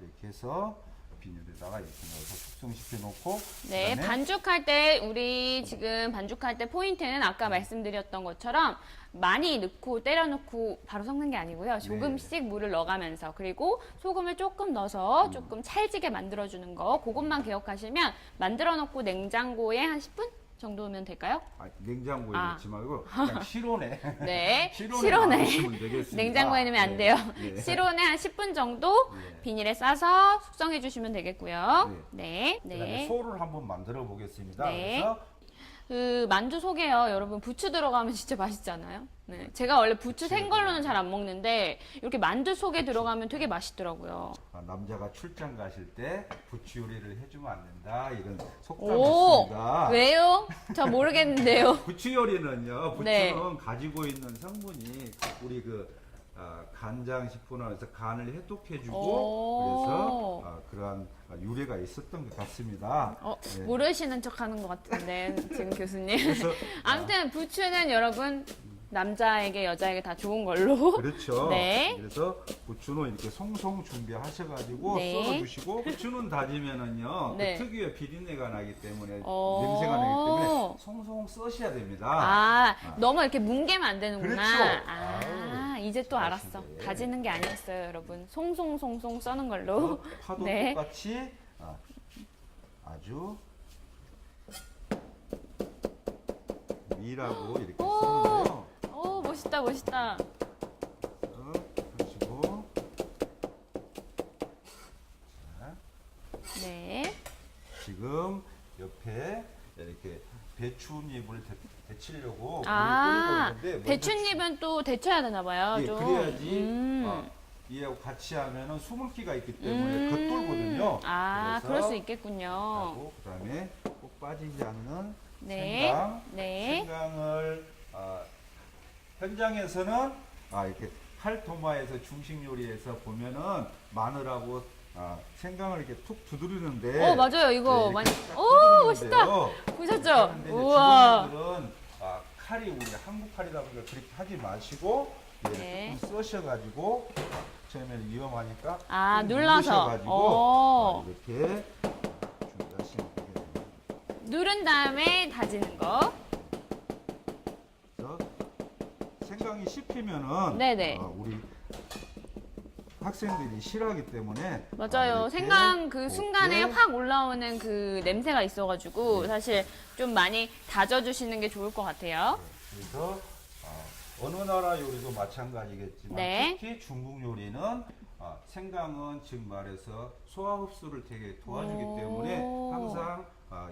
[SPEAKER 2] 이렇게 해서 비닐에다가 이렇게 넣어서 숙성시켜 놓고
[SPEAKER 1] 네,
[SPEAKER 2] 그다음에
[SPEAKER 1] 반죽할 때 우리 지금 반죽할 때 포인트는 아까 말씀드렸던 것처럼 많이 넣고 때려 넣고 바로 섞는 게 아니고요. 조금씩 물을 넣어가면서 그리고 소금을 조금 넣어서 조금 찰지게 만들어주는 거 그것만 기억하시면 만들어 놓고 냉장고에 한 10분 정도면 될까요?
[SPEAKER 2] 냉장고에
[SPEAKER 1] 아.
[SPEAKER 2] 넣지 말고 그냥 실온에
[SPEAKER 1] 네,
[SPEAKER 2] 실온에 넣으시면 되겠습니다.
[SPEAKER 1] 냉장고에 넣으면 안 돼요.
[SPEAKER 2] 네.
[SPEAKER 1] 실온에 한 10분 정도
[SPEAKER 2] 네.
[SPEAKER 1] 비닐에 싸서 숙성해 주시면 되겠고요. 네,
[SPEAKER 2] 그다음에
[SPEAKER 1] 네.
[SPEAKER 2] 소를 한번 만들어 보겠습니다.
[SPEAKER 1] 네.
[SPEAKER 2] 그래서
[SPEAKER 1] 그 만두 속에요, 여러분 부추 들어가면 진짜 맛있지 않아요? 네, 제가 원래 부추 생걸로는 잘 안 먹는데 이렇게 만두 속에 들어가면 되게 맛있더라고요.
[SPEAKER 2] 남자가 출장 가실 때 부추 요리를 해주면 안 된다 이런 속담이
[SPEAKER 1] 오,
[SPEAKER 2] 있습니다.
[SPEAKER 1] 왜요? 저 모르겠는데요.
[SPEAKER 2] 부추 요리는요. 부추는
[SPEAKER 1] 네.
[SPEAKER 2] 가지고 있는 성분이 우리 간장 식품원에서 간을 해독해주고
[SPEAKER 1] 오.
[SPEAKER 2] 그래서 그러한 유래가 있었던 것 같습니다. 네.
[SPEAKER 1] 모르시는 척하는 것 같은데 지금 교수님.
[SPEAKER 2] 그래서
[SPEAKER 1] 아무튼 부추는 여러분 남자에게 여자에게 다 좋은 걸로.
[SPEAKER 2] 그렇죠.
[SPEAKER 1] 네.
[SPEAKER 2] 그래서 부추는 이렇게 송송 준비하셔가지고
[SPEAKER 1] 네.
[SPEAKER 2] 썰어주시고 부추는 다지면은요
[SPEAKER 1] 네.
[SPEAKER 2] 그 특유의 비린내가 나기 때문에
[SPEAKER 1] 오.
[SPEAKER 2] 냄새가 나기 때문에 송송 써셔야 됩니다.
[SPEAKER 1] 아, 너무 이렇게 뭉개면 안 되는구나.
[SPEAKER 2] 그렇죠.
[SPEAKER 1] 아, 이제 또 알았어.
[SPEAKER 2] 잘하시네.
[SPEAKER 1] 다지는 게 아니었어요, 여러분. 송송송송 써는 걸로.
[SPEAKER 2] 파도
[SPEAKER 1] 네.
[SPEAKER 2] 똑같이 아주 밀하고 이렇게 쓰는데요.
[SPEAKER 1] 오, 멋있다, 멋있다.
[SPEAKER 2] 그러시고 자,
[SPEAKER 1] 네.
[SPEAKER 2] 지금 옆에 이렇게 배추잎을 데치려고
[SPEAKER 1] 아,
[SPEAKER 2] 물을 끓이고 있는데
[SPEAKER 1] 배춧잎은 또 데쳐야 되나 봐요,
[SPEAKER 2] 예,
[SPEAKER 1] 좀.
[SPEAKER 2] 그래야지 얘하고 같이 하면은 수분기가 있기 때문에 겉돌거든요.
[SPEAKER 1] 아,
[SPEAKER 2] 그래서
[SPEAKER 1] 그럴 수 있겠군요.
[SPEAKER 2] 하고 그다음에 꼭 빠지지 않는
[SPEAKER 1] 네.
[SPEAKER 2] 생강.
[SPEAKER 1] 네.
[SPEAKER 2] 생강을 현장에서는 이렇게 칼토마에서 중식 요리에서 보면은 마늘하고 생강을 이렇게 툭 두드리는데.
[SPEAKER 1] 오, 맞아요. 이거
[SPEAKER 2] 네,
[SPEAKER 1] 많이.
[SPEAKER 2] 이렇게
[SPEAKER 1] 오,
[SPEAKER 2] 두드리는데요.
[SPEAKER 1] 멋있다. 보셨죠?
[SPEAKER 2] 근데 이제
[SPEAKER 1] 우와.
[SPEAKER 2] 주부님들은 칼이 우리 한국 칼이다 보니까 그렇게 하지 마시고 얘를
[SPEAKER 1] 네.
[SPEAKER 2] 조금 써셔가지고 처음에는 위험하니까
[SPEAKER 1] 아,
[SPEAKER 2] 좀
[SPEAKER 1] 눌러서.
[SPEAKER 2] 누르셔가지고
[SPEAKER 1] 오.
[SPEAKER 2] 이렇게 준비하시면 되겠네요.
[SPEAKER 1] 누른 다음에 다지는 거.
[SPEAKER 2] 그래서 생강이 씹히면은
[SPEAKER 1] 네네.
[SPEAKER 2] 우리 학생들이 싫어하기 때문에
[SPEAKER 1] 맞아요.
[SPEAKER 2] 이렇게
[SPEAKER 1] 생강 그 순간에
[SPEAKER 2] 곱게
[SPEAKER 1] 확 올라오는 그 냄새가
[SPEAKER 2] 네.
[SPEAKER 1] 있어가지고 사실 좀 많이 다져주시는 게 좋을 것 같아요.
[SPEAKER 2] 그래서 어느 나라 요리도 마찬가지겠지만
[SPEAKER 1] 네.
[SPEAKER 2] 특히 중국 요리는 생강은 즉 말해서 소화 흡수를 되게 도와주기
[SPEAKER 1] 오.
[SPEAKER 2] 때문에 항상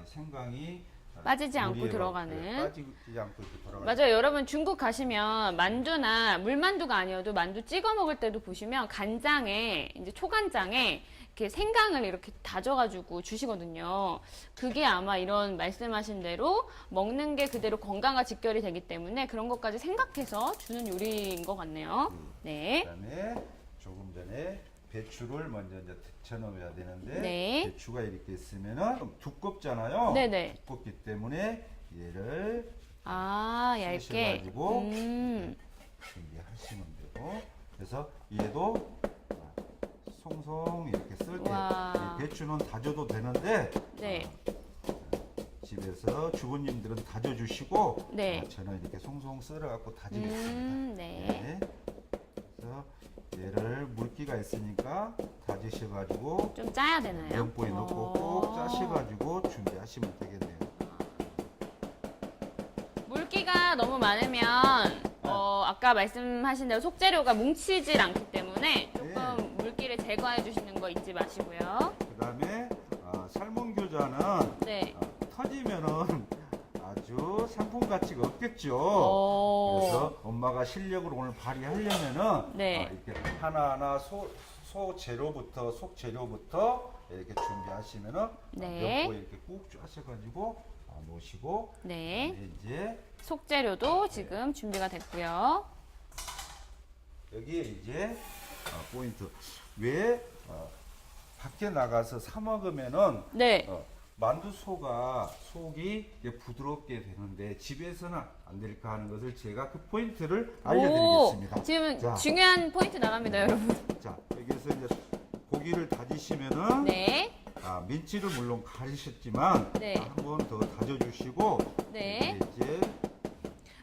[SPEAKER 2] 생강이
[SPEAKER 1] 빠지지 않고
[SPEAKER 2] 요리에
[SPEAKER 1] 들어가는.
[SPEAKER 2] 빠지지 않고 이렇게 들어가는.
[SPEAKER 1] 맞아요. 여러분 중국 가시면 만두나 물만두가 아니어도 만두 찍어 먹을 때도 보시면 간장에 이제 초간장에 이렇게 생강을 이렇게 다져가지고 주시거든요. 그게 아마 이런 말씀하신 대로 먹는 게 그대로 건강과 직결이 되기 때문에 그런 것까지 생각해서 주는 요리인 것 같네요. 네.
[SPEAKER 2] 그다음에 조금 전에 배추를 먼저 이제 데쳐놓아야 되는데
[SPEAKER 1] 네.
[SPEAKER 2] 배추가 이렇게 있으면은 좀 두껍잖아요.
[SPEAKER 1] 네네.
[SPEAKER 2] 두껍기 때문에 얘를
[SPEAKER 1] 아, 얇게.
[SPEAKER 2] 쓰셔가지고 준비하시면 되고 그래서 얘도 송송 이렇게 쓸 때
[SPEAKER 1] 와.
[SPEAKER 2] 배추는 다져도 되는데
[SPEAKER 1] 네.
[SPEAKER 2] 집에서 주부님들은 다져주시고
[SPEAKER 1] 네.
[SPEAKER 2] 저는 이렇게 송송 썰어갖고 다지겠습니다.
[SPEAKER 1] 네.
[SPEAKER 2] 그래서 얘를 물기가 있으니까 다지셔가지고
[SPEAKER 1] 좀 짜야 되나요?
[SPEAKER 2] 면보에 넣고 꼭 짜셔가지고 준비하시면 되겠네요.
[SPEAKER 1] 물기가 너무 많으면 아까 말씀하신 대로 속재료가 뭉치질 않기 때문에 조금 물기를 제거해 주시는 거 잊지 마시고요.
[SPEAKER 2] 그 다음에 삶은 겨자는
[SPEAKER 1] 네.
[SPEAKER 2] 터지면은 아주 상품 가치가 없겠죠.
[SPEAKER 1] 오.
[SPEAKER 2] 그래서 엄마가 실력을 오늘 발휘하려면은
[SPEAKER 1] 네.
[SPEAKER 2] 이렇게 하나하나 소재료부터 속재료부터 이렇게 준비하시면은
[SPEAKER 1] 네.
[SPEAKER 2] 몇 보 이렇게 꾹 짜셔가지고 놓으시고
[SPEAKER 1] 네.
[SPEAKER 2] 이제
[SPEAKER 1] 속재료도 지금 준비가 됐고요.
[SPEAKER 2] 여기에 이제 포인트 왜 밖에 나가서 사 먹으면은
[SPEAKER 1] 네.
[SPEAKER 2] 만두 속이 이제 부드럽게 되는데 집에서는 안 될까 하는 것을 제가 그 포인트를 알려드리겠습니다.
[SPEAKER 1] 오, 지금
[SPEAKER 2] 자.
[SPEAKER 1] 중요한 포인트 나갑니다, 여러분.
[SPEAKER 2] 자, 여기서 이제 고기를 다지시면은
[SPEAKER 1] 네.
[SPEAKER 2] 민치를 물론 가르셨지만
[SPEAKER 1] 네.
[SPEAKER 2] 한 번 더 다져주시고
[SPEAKER 1] 네.
[SPEAKER 2] 이제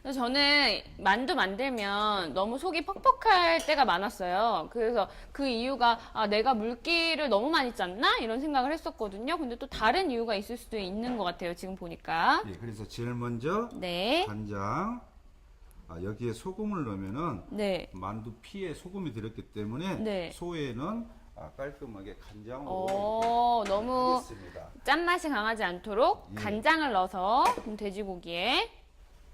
[SPEAKER 1] 그래서 저는 만두 만들면 너무 속이 퍽퍽할 때가 많았어요. 그래서 그 이유가 내가 물기를 너무 많이 짰나? 이런 생각을 했었거든요. 근데 또 다른 이유가 있을 수도 있는 것 같아요. 지금 보니까.
[SPEAKER 2] 그래서 제일 먼저
[SPEAKER 1] 네.
[SPEAKER 2] 간장 여기에 소금을 넣으면은
[SPEAKER 1] 네.
[SPEAKER 2] 만두 피에 소금이 들었기 때문에
[SPEAKER 1] 네.
[SPEAKER 2] 소에는 깔끔하게 간장으로
[SPEAKER 1] 너무
[SPEAKER 2] 하겠습니다.
[SPEAKER 1] 짠맛이 강하지 않도록
[SPEAKER 2] 예.
[SPEAKER 1] 간장을 넣어서 돼지고기에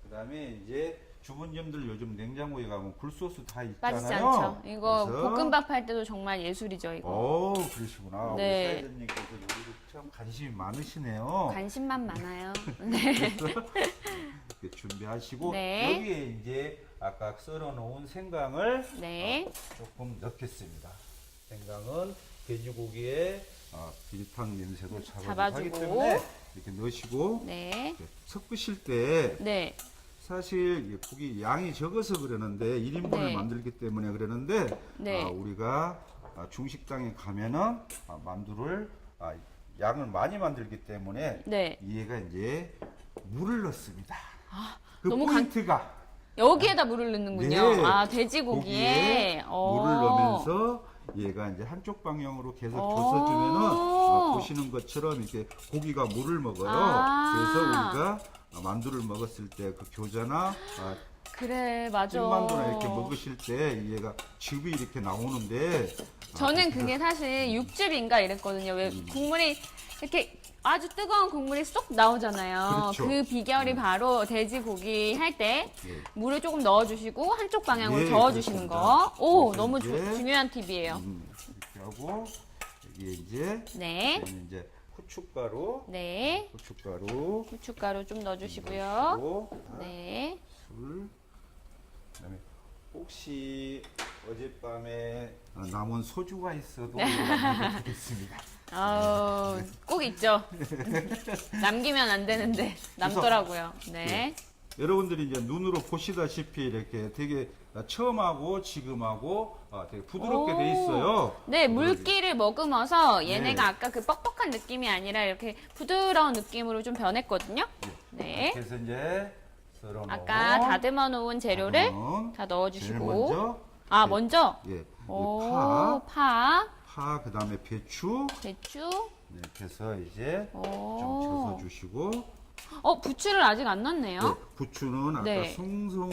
[SPEAKER 2] 그다음에 이제 주부님들 요즘 냉장고에 가면 굴소스 다 있잖아요.
[SPEAKER 1] 빠지지 않죠. 이거
[SPEAKER 2] 그래서
[SPEAKER 1] 볶음밥 할 때도 정말 예술이죠, 이거.
[SPEAKER 2] 그러시구나.
[SPEAKER 1] 네.
[SPEAKER 2] 우리 사이드님께서 요리를 참 관심이 많으시네요.
[SPEAKER 1] 관심만 많아요. 네.
[SPEAKER 2] 그래서 이렇게 준비하시고
[SPEAKER 1] 네.
[SPEAKER 2] 여기에 이제 아까 썰어놓은 생강을
[SPEAKER 1] 네.
[SPEAKER 2] 조금 넣겠습니다. 생강은 돼지고기에 비릿한 냄새도 잡아주기
[SPEAKER 1] 잡아주고.
[SPEAKER 2] 때문에 이렇게 넣으시고
[SPEAKER 1] 네.
[SPEAKER 2] 이렇게 섞으실 때
[SPEAKER 1] 네.
[SPEAKER 2] 사실 이 고기 양이 적어서 그러는데 1인분을
[SPEAKER 1] 네.
[SPEAKER 2] 만들기 때문에 그러는데
[SPEAKER 1] 네.
[SPEAKER 2] 우리가 중식당에 가면은 만두를 양을 많이 만들기 때문에
[SPEAKER 1] 네.
[SPEAKER 2] 얘가 이제 물을 넣습니다. 그
[SPEAKER 1] 너무
[SPEAKER 2] 포인트가
[SPEAKER 1] 여기에다 물을 넣는군요.
[SPEAKER 2] 네.
[SPEAKER 1] 돼지고기에.
[SPEAKER 2] 물을 넣으면서 얘가 이제 한쪽 방향으로 계속 줬어주면은 보시는 것처럼 이렇게 고기가 물을 먹어요. 그래서 우리가 만두를 먹었을 때 그 교자나
[SPEAKER 1] 그래, 맞아.
[SPEAKER 2] 찐만두나 이렇게 먹으실 때 얘가 즙이 이렇게 나오는데
[SPEAKER 1] 저는 그게 사실 육즙인가 이랬거든요. 왜 국물이 이렇게 아주 뜨거운 국물이 쏙 나오잖아요.
[SPEAKER 2] 그렇죠.
[SPEAKER 1] 그 비결이 바로 돼지고기 할 때
[SPEAKER 2] 예.
[SPEAKER 1] 물을 조금 넣어주시고 한쪽 방향으로
[SPEAKER 2] 예,
[SPEAKER 1] 저어주시는
[SPEAKER 2] 그렇습니다.
[SPEAKER 1] 거. 오,
[SPEAKER 2] 그래서
[SPEAKER 1] 너무
[SPEAKER 2] 이제
[SPEAKER 1] 중요한 팁이에요.
[SPEAKER 2] 이렇게 하고 여기에 이제
[SPEAKER 1] 네.
[SPEAKER 2] 저는 이제 후춧가루
[SPEAKER 1] 네. 후춧가루 좀 넣어주시고요.
[SPEAKER 2] 넣으시고,
[SPEAKER 1] 네.
[SPEAKER 2] 술 그다음에 혹시 어젯밤에 남은 소주가 있어도 드리겠습니다.
[SPEAKER 1] 꼭 있죠. 남기면 안 되는데 남더라고요. 네.
[SPEAKER 2] 여러분들이 이제 눈으로 보시다시피 이렇게 되게 처음하고 지금하고 되게 부드럽게 돼 있어요.
[SPEAKER 1] 네, 물기를 머금어서 얘네가
[SPEAKER 2] 네.
[SPEAKER 1] 아까 그 뻑뻑한 느낌이 아니라 이렇게 부드러운 느낌으로 좀 변했거든요. 네.
[SPEAKER 2] 그래서 이제 썰어놓은
[SPEAKER 1] 아까 다듬어 놓은 재료를 다 넣어주시고.
[SPEAKER 2] 제일
[SPEAKER 1] 먼저?
[SPEAKER 2] 예,
[SPEAKER 1] 오, 파,
[SPEAKER 2] 파 그다음에 배추
[SPEAKER 1] 배추.
[SPEAKER 2] 네, 이렇게 해서 이제 좀
[SPEAKER 1] 오.
[SPEAKER 2] 져서 주시고
[SPEAKER 1] 부추를 아직 안 넣었네요.
[SPEAKER 2] 네, 부추는 아까
[SPEAKER 1] 네.
[SPEAKER 2] 송송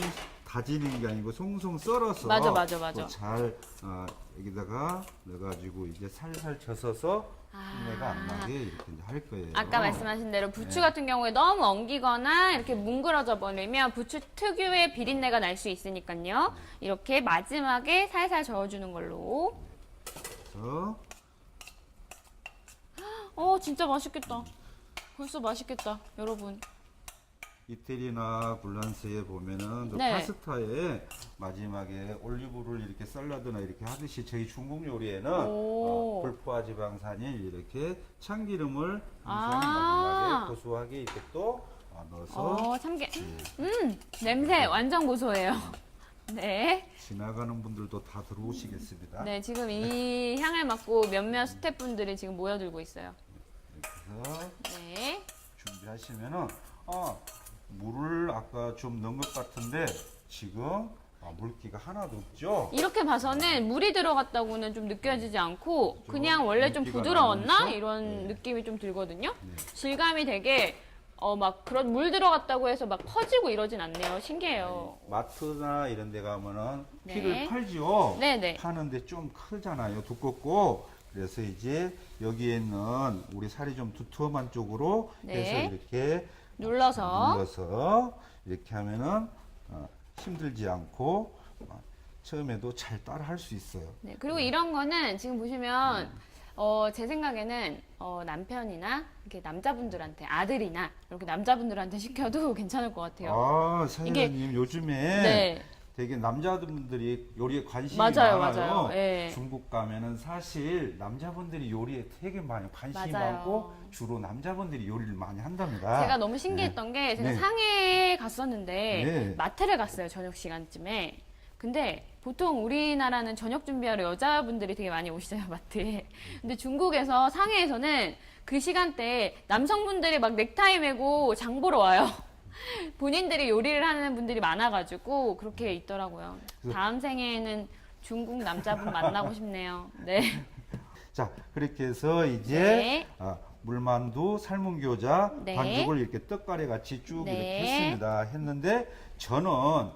[SPEAKER 2] 다지는 게 아니고 송송 썰어서
[SPEAKER 1] 맞아.
[SPEAKER 2] 또 잘 여기다가 넣어가지고 이제 살살 져서서 흉내가 안 나게 이렇게 이제 할 거예요.
[SPEAKER 1] 아까 말씀하신 대로 부추
[SPEAKER 2] 네.
[SPEAKER 1] 같은 경우에 너무 엉기거나 이렇게 뭉그러져 버리면 부추 특유의 비린내가 날 수 있으니까요. 이렇게 마지막에 살살 저어주는 걸로.
[SPEAKER 2] 그래서
[SPEAKER 1] 진짜 맛있겠다. 벌써 맛있겠다, 여러분.
[SPEAKER 2] 이태리나 굴란스에 보면은 또
[SPEAKER 1] 네.
[SPEAKER 2] 파스타에 마지막에 올리브를 이렇게 샐러드나 이렇게 하듯이 저희 중국 요리에는
[SPEAKER 1] 오.
[SPEAKER 2] 불포화 지방산이 이렇게 참기름을 항상
[SPEAKER 1] 아.
[SPEAKER 2] 마지막에 고소하게 이렇게 또 넣어서
[SPEAKER 1] 참깨. 냄새 완전 고소해요. 네.
[SPEAKER 2] 지나가는 분들도 다 들어오시겠습니다.
[SPEAKER 1] 네, 지금 이 향을 맡고 몇몇 스태프분들이 지금 모여들고 있어요.
[SPEAKER 2] 그래서
[SPEAKER 1] 네.
[SPEAKER 2] 준비하시면은 물을 아까 좀 넣은 것 같은데 지금 물기가 하나도 없죠.
[SPEAKER 1] 이렇게 봐서는 물이 들어갔다고는 좀 느껴지지 않고 그냥 원래 좀
[SPEAKER 2] 물기가
[SPEAKER 1] 부드러웠나?
[SPEAKER 2] 나면서?
[SPEAKER 1] 이런
[SPEAKER 2] 네.
[SPEAKER 1] 느낌이 좀 들거든요.
[SPEAKER 2] 네.
[SPEAKER 1] 질감이 되게 막 그런 물 들어갔다고 해서 막 퍼지고 이러진 않네요. 신기해요.
[SPEAKER 2] 마트나 이런 데 가면은
[SPEAKER 1] 네.
[SPEAKER 2] 피를 팔죠.
[SPEAKER 1] 네네.
[SPEAKER 2] 파는데 좀 크잖아요. 두껍고. 그래서 이제 여기에 있는 우리 살이 좀 두툼한 쪽으로
[SPEAKER 1] 네.
[SPEAKER 2] 해서 이렇게 눌러서 이렇게 하면은 힘들지 않고 처음에도 잘 따라 할 수 있어요.
[SPEAKER 1] 네, 그리고 이런 거는 지금 보시면 제 생각에는 남편이나 이렇게 남자분들한테 아들이나 이렇게 남자분들한테 시켜도 괜찮을 것 같아요.
[SPEAKER 2] 아, 사장님 요즘에
[SPEAKER 1] 네.
[SPEAKER 2] 되게 남자분들이 요리에 관심이
[SPEAKER 1] 맞아요,
[SPEAKER 2] 많아요.
[SPEAKER 1] 맞아요. 예.
[SPEAKER 2] 중국 가면은 사실 남자분들이 요리에 되게 많이 관심이
[SPEAKER 1] 맞아요.
[SPEAKER 2] 많고 주로 남자분들이 요리를 많이 한답니다.
[SPEAKER 1] 제가 너무 신기했던 게 제가
[SPEAKER 2] 네.
[SPEAKER 1] 상해에 갔었는데
[SPEAKER 2] 네.
[SPEAKER 1] 마트를 갔어요, 저녁 시간쯤에. 근데 보통 우리나라는 저녁 준비하러 여자분들이 되게 많이 오시잖아요, 마트에. 근데 중국에서 상해에서는 그 시간대에 남성분들이 막 넥타이 메고 장 보러 와요. 본인들이 요리를 하는 분들이 많아가지고 그렇게 있더라고요. 다음 생에는 중국 남자분 만나고 싶네요. 네.
[SPEAKER 2] 자, 그렇게 해서 이제
[SPEAKER 1] 네.
[SPEAKER 2] 물만두, 삶은 교자,
[SPEAKER 1] 네.
[SPEAKER 2] 반죽을 이렇게 떡가래 같이 쭉
[SPEAKER 1] 네.
[SPEAKER 2] 이렇게 했습니다. 했는데 저는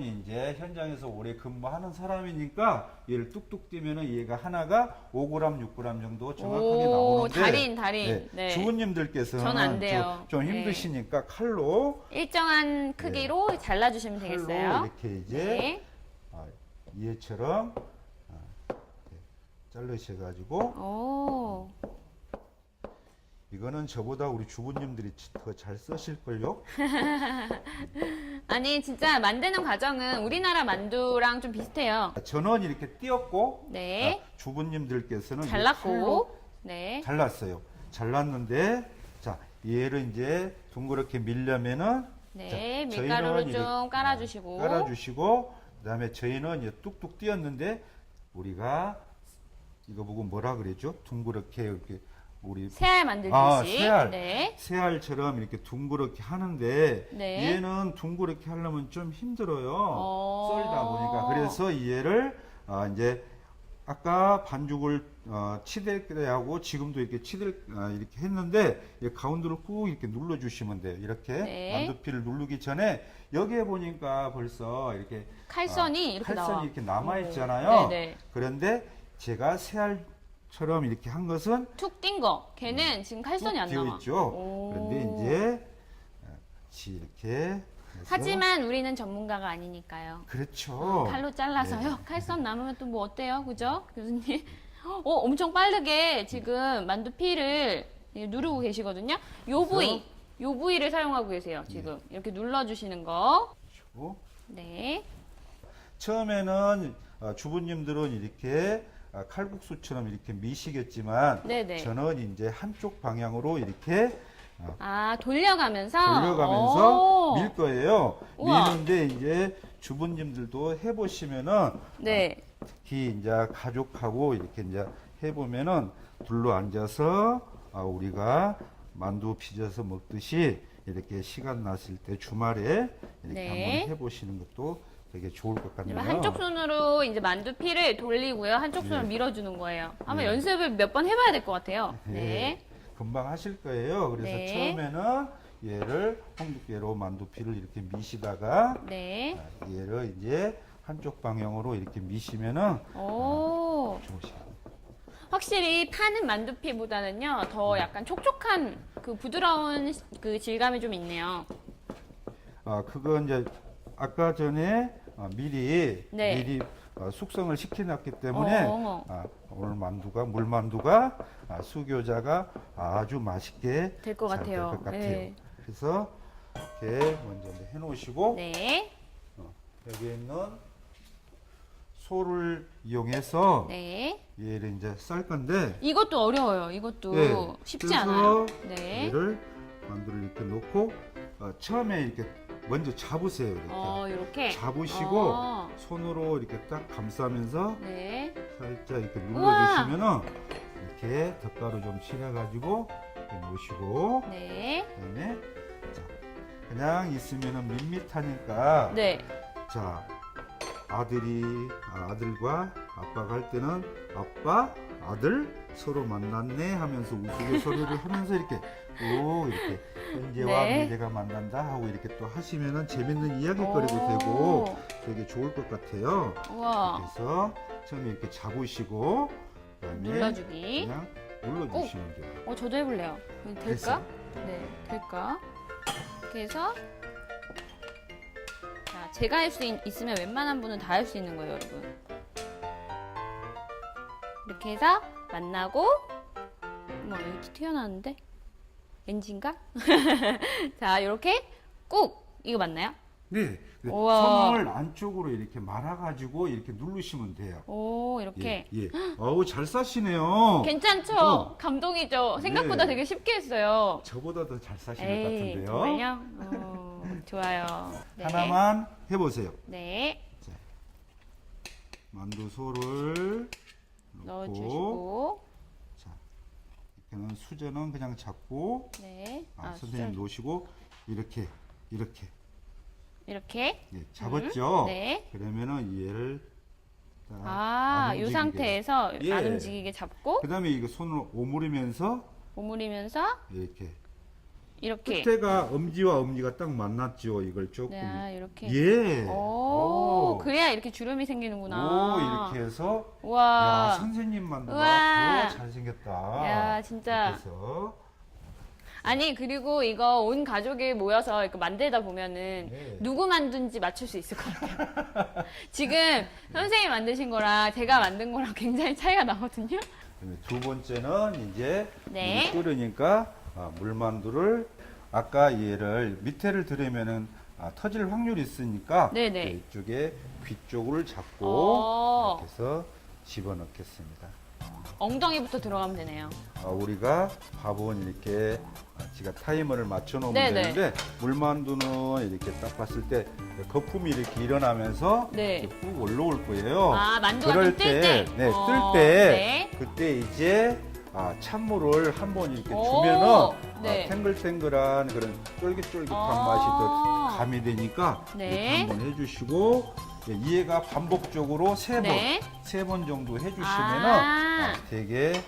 [SPEAKER 2] 이제 현장에서 오래 근무하는 사람이니까 얘를 뚝뚝 띄면은 얘가 하나가 5g, 6g 정도 정확하게
[SPEAKER 1] 오,
[SPEAKER 2] 나오는데
[SPEAKER 1] 달인. 네.
[SPEAKER 2] 주부님들께서는
[SPEAKER 1] 전 안 돼요.
[SPEAKER 2] 좀
[SPEAKER 1] 네.
[SPEAKER 2] 힘드시니까 칼로
[SPEAKER 1] 일정한 크기로 잘라주시면 되겠어요.
[SPEAKER 2] 칼로 이렇게 이제
[SPEAKER 1] 네.
[SPEAKER 2] 얘처럼 이렇게 자르셔가지고
[SPEAKER 1] 오.
[SPEAKER 2] 이거는 저보다 우리 주부님들이 더 잘 쓰실걸요?
[SPEAKER 1] 아니 진짜 만드는 과정은 우리나라 만두랑 좀 비슷해요.
[SPEAKER 2] 저는 이렇게 띄었고
[SPEAKER 1] 네.
[SPEAKER 2] 주부님들께서는
[SPEAKER 1] 잘랐고. 네.
[SPEAKER 2] 잘랐어요. 잘랐는데 자 얘를 이제 둥그렇게 밀려면은
[SPEAKER 1] 네.
[SPEAKER 2] 자,
[SPEAKER 1] 밀가루를
[SPEAKER 2] 저희는
[SPEAKER 1] 좀 깔아주시고.
[SPEAKER 2] 깔아주시고 그다음에 저희는 이제 뚝뚝 띄었는데 우리가 이거 보고 뭐라 그랬죠? 둥그렇게 이렇게 우리
[SPEAKER 1] 새알 만들듯이.
[SPEAKER 2] 새알.
[SPEAKER 1] 네.
[SPEAKER 2] 새알처럼 이렇게 둥그렇게 하는데
[SPEAKER 1] 네.
[SPEAKER 2] 얘는 둥그렇게 하려면 좀 힘들어요.
[SPEAKER 1] 어.
[SPEAKER 2] 썰다 보니까 그래서 얘를 이제 아까 반죽을 치댈 때 하고 지금도 이렇게 이렇게 했는데 이 가운데를 꾹 이렇게 눌러주시면 돼요. 이렇게
[SPEAKER 1] 네.
[SPEAKER 2] 만두피를 누르기 전에 여기에 보니까 벌써 이렇게
[SPEAKER 1] 칼선이 이렇게
[SPEAKER 2] 칼선이
[SPEAKER 1] 나와.
[SPEAKER 2] 이렇게 남아 있잖아요.
[SPEAKER 1] 네네.
[SPEAKER 2] 그런데 제가 새알처럼 이렇게 한 것은
[SPEAKER 1] 툭 띈 거. 걔는 지금 칼선이 안
[SPEAKER 2] 비어
[SPEAKER 1] 나와.
[SPEAKER 2] 있죠.
[SPEAKER 1] 오.
[SPEAKER 2] 그런데 이제 같이 이렇게 해서
[SPEAKER 1] 하지만 우리는 전문가가 아니니까요.
[SPEAKER 2] 그렇죠.
[SPEAKER 1] 칼로 잘라서요.
[SPEAKER 2] 네.
[SPEAKER 1] 칼선 남으면 또 뭐 어때요? 그죠? 교수님? 엄청 빠르게 지금 만두피를 누르고 계시거든요. 요 부위를 사용하고 계세요. 지금. 이렇게 눌러주시는 거.
[SPEAKER 2] 그리고
[SPEAKER 1] 네.
[SPEAKER 2] 처음에는 주부님들은 이렇게 칼국수처럼 이렇게 미시겠지만
[SPEAKER 1] 네네.
[SPEAKER 2] 저는 이제 한쪽 방향으로 이렇게
[SPEAKER 1] 돌려가면서.
[SPEAKER 2] 돌려가면서
[SPEAKER 1] 오.
[SPEAKER 2] 밀 거예요.
[SPEAKER 1] 우와.
[SPEAKER 2] 미는데 이제 주부님들도 해보시면은
[SPEAKER 1] 네.
[SPEAKER 2] 특히 이제 가족하고 이렇게 이제 해보면은 둘러 앉아서 우리가 만두 빚어서 먹듯이 이렇게 시간 났을 때 주말에 이렇게
[SPEAKER 1] 네.
[SPEAKER 2] 한번 해보시는 것도 되게 좋을 것 같네요.
[SPEAKER 1] 한쪽 손으로 이제 만두피를 돌리고요. 한쪽 손으로
[SPEAKER 2] 네.
[SPEAKER 1] 밀어주는 거예요. 한번
[SPEAKER 2] 네.
[SPEAKER 1] 연습을 몇 번 해봐야 될 것 같아요.
[SPEAKER 2] 네.
[SPEAKER 1] 네.
[SPEAKER 2] 금방 하실 거예요. 그래서
[SPEAKER 1] 네.
[SPEAKER 2] 처음에는 얘를 홍두깨로 만두피를 이렇게 미시다가
[SPEAKER 1] 네.
[SPEAKER 2] 얘를 이제 한쪽 방향으로 이렇게 미시면은
[SPEAKER 1] 오.
[SPEAKER 2] 좋으시겠네요.
[SPEAKER 1] 확실히 파는 만두피보다는요, 더 약간 촉촉한 그 부드러운 그 질감이 좀 있네요.
[SPEAKER 2] 그거 이제 아까 전에 미리
[SPEAKER 1] 네.
[SPEAKER 2] 숙성을 시켜놨기 때문에
[SPEAKER 1] 어.
[SPEAKER 2] 오늘 물만두가 수교자가 아주 맛있게
[SPEAKER 1] 될 것
[SPEAKER 2] 잘
[SPEAKER 1] 같아요.
[SPEAKER 2] 될 것 같아요.
[SPEAKER 1] 네.
[SPEAKER 2] 그래서 이렇게 먼저 이제 해놓으시고
[SPEAKER 1] 네.
[SPEAKER 2] 여기에 있는 소를 이용해서
[SPEAKER 1] 네.
[SPEAKER 2] 얘를 이제 쌀 건데
[SPEAKER 1] 이것도 어려워요. 이것도
[SPEAKER 2] 네.
[SPEAKER 1] 쉽지
[SPEAKER 2] 그래서
[SPEAKER 1] 않아요. 네.
[SPEAKER 2] 얘를 만두를 이렇게 놓고 처음에 이렇게 먼저 잡으세요. 이렇게.
[SPEAKER 1] 이렇게.
[SPEAKER 2] 잡으시고 손으로 이렇게 딱 감싸면서
[SPEAKER 1] 네.
[SPEAKER 2] 살짝 이렇게
[SPEAKER 1] 우와.
[SPEAKER 2] 눌러주시면은 이렇게 덧가루 좀 칠해가지고 이렇게 놓으시고
[SPEAKER 1] 네.
[SPEAKER 2] 그다음에 자 그냥 있으면은 밋밋하니까
[SPEAKER 1] 네.
[SPEAKER 2] 자 아들과 아빠가 할 때는 아빠 아들 서로 만났네 하면서 우스갯소리를 하면서 이렇게 이렇게 현재와
[SPEAKER 1] 네.
[SPEAKER 2] 미래가 만난다 하고 이렇게 또 하시면은 재밌는 이야기거리도
[SPEAKER 1] 오.
[SPEAKER 2] 되고 되게 좋을 것 같아요.
[SPEAKER 1] 우와.
[SPEAKER 2] 그래서 처음에 이렇게 잡으시고 그다음에
[SPEAKER 1] 눌러주기.
[SPEAKER 2] 그냥 눌러주시면 돼요.
[SPEAKER 1] 저도 해볼래요. 될까?
[SPEAKER 2] 됐어요?
[SPEAKER 1] 네. 될까? 이렇게 해서 자, 제가 할 수 있으면 웬만한 분은 다 할 수 있는 거예요, 여러분. 이렇게 해서 만나고 어머, 여기 튀어나왔는데? NG인가? 자, 이렇게 꾹! 이거 맞나요?
[SPEAKER 2] 네.
[SPEAKER 1] 우와.
[SPEAKER 2] 손을 안쪽으로 이렇게 말아가지고 이렇게 누르시면 돼요.
[SPEAKER 1] 오, 이렇게.
[SPEAKER 2] 예. 어우, 잘 싸시네요.
[SPEAKER 1] 괜찮죠?
[SPEAKER 2] 어.
[SPEAKER 1] 감동이죠? 생각보다
[SPEAKER 2] 네.
[SPEAKER 1] 되게 쉽게 했어요.
[SPEAKER 2] 저보다 더 잘 싸실 것
[SPEAKER 1] 에이,
[SPEAKER 2] 같은데요.
[SPEAKER 1] 정말요? 좋아요. 네.
[SPEAKER 2] 하나만 해보세요.
[SPEAKER 1] 네,
[SPEAKER 2] 만두소를 넣고,
[SPEAKER 1] 넣어주시고.
[SPEAKER 2] 자, 이렇게는 수저는 그냥 잡고,
[SPEAKER 1] 네.
[SPEAKER 2] 선생님 놓으시고, 이렇게
[SPEAKER 1] 이렇게.
[SPEAKER 2] 예, 잡았죠?
[SPEAKER 1] 네.
[SPEAKER 2] 그러면은 얘를 딱 안
[SPEAKER 1] 이
[SPEAKER 2] 움직이게.
[SPEAKER 1] 상태에서
[SPEAKER 2] 예.
[SPEAKER 1] 안 움직이게 잡고,
[SPEAKER 2] 그 다음에 이거 손을 오므리면서
[SPEAKER 1] 오므리면서,
[SPEAKER 2] 이렇게
[SPEAKER 1] 이렇게.
[SPEAKER 2] 끝에가 엄지와 엄지가 딱 만났죠. 이걸 조금
[SPEAKER 1] 네, 이렇게.
[SPEAKER 2] 예.
[SPEAKER 1] 오, 그래야 이렇게 주름이 생기는구나.
[SPEAKER 2] 오, 이렇게 해서 야,
[SPEAKER 1] 우와.
[SPEAKER 2] 선생님 만두가
[SPEAKER 1] 우와.
[SPEAKER 2] 더 잘생겼다.
[SPEAKER 1] 야, 진짜.
[SPEAKER 2] 이렇게 해서
[SPEAKER 1] 아니, 그리고 이거 온 가족이 모여서 이렇게 만들다 보면은
[SPEAKER 2] 네.
[SPEAKER 1] 누구 만든지 맞출 수 있을 것 같아요. 지금 선생님이 만드신 거랑 제가 만든 거랑 굉장히 차이가 나거든요.
[SPEAKER 2] 그다음에 두 번째는 이제
[SPEAKER 1] 네.
[SPEAKER 2] 물이 끓으니까 물만두를 아까 얘를 밑에를 들으면은 터질 확률이 있으니까
[SPEAKER 1] 네네.
[SPEAKER 2] 이쪽에 귀 쪽을 잡고
[SPEAKER 1] 어.
[SPEAKER 2] 이렇게 해서 집어넣겠습니다.
[SPEAKER 1] 엉덩이부터 들어가면 되네요.
[SPEAKER 2] 우리가 밥은 이렇게 지가 타이머를 맞춰 놓으면
[SPEAKER 1] 네네.
[SPEAKER 2] 되는데 물만두는 이렇게 딱 봤을 때 거품이 이렇게 일어나면서
[SPEAKER 1] 네.
[SPEAKER 2] 이렇게 푹 올라올 거예요.
[SPEAKER 1] 만두가
[SPEAKER 2] 그럴
[SPEAKER 1] 좀 뜰 때?
[SPEAKER 2] 네,
[SPEAKER 1] 어,
[SPEAKER 2] 뜰 때
[SPEAKER 1] 네.
[SPEAKER 2] 그때 이제 찬물을 한번 이렇게
[SPEAKER 1] 오,
[SPEAKER 2] 주면은
[SPEAKER 1] 네.
[SPEAKER 2] 탱글탱글한 그런 쫄깃쫄깃한
[SPEAKER 1] 어.
[SPEAKER 2] 맛이 더 가미되니까
[SPEAKER 1] 네.
[SPEAKER 2] 이렇게 한번 해주시고 이해가 반복적으로
[SPEAKER 1] 네.
[SPEAKER 2] 세 번 정도 해주시면은 되게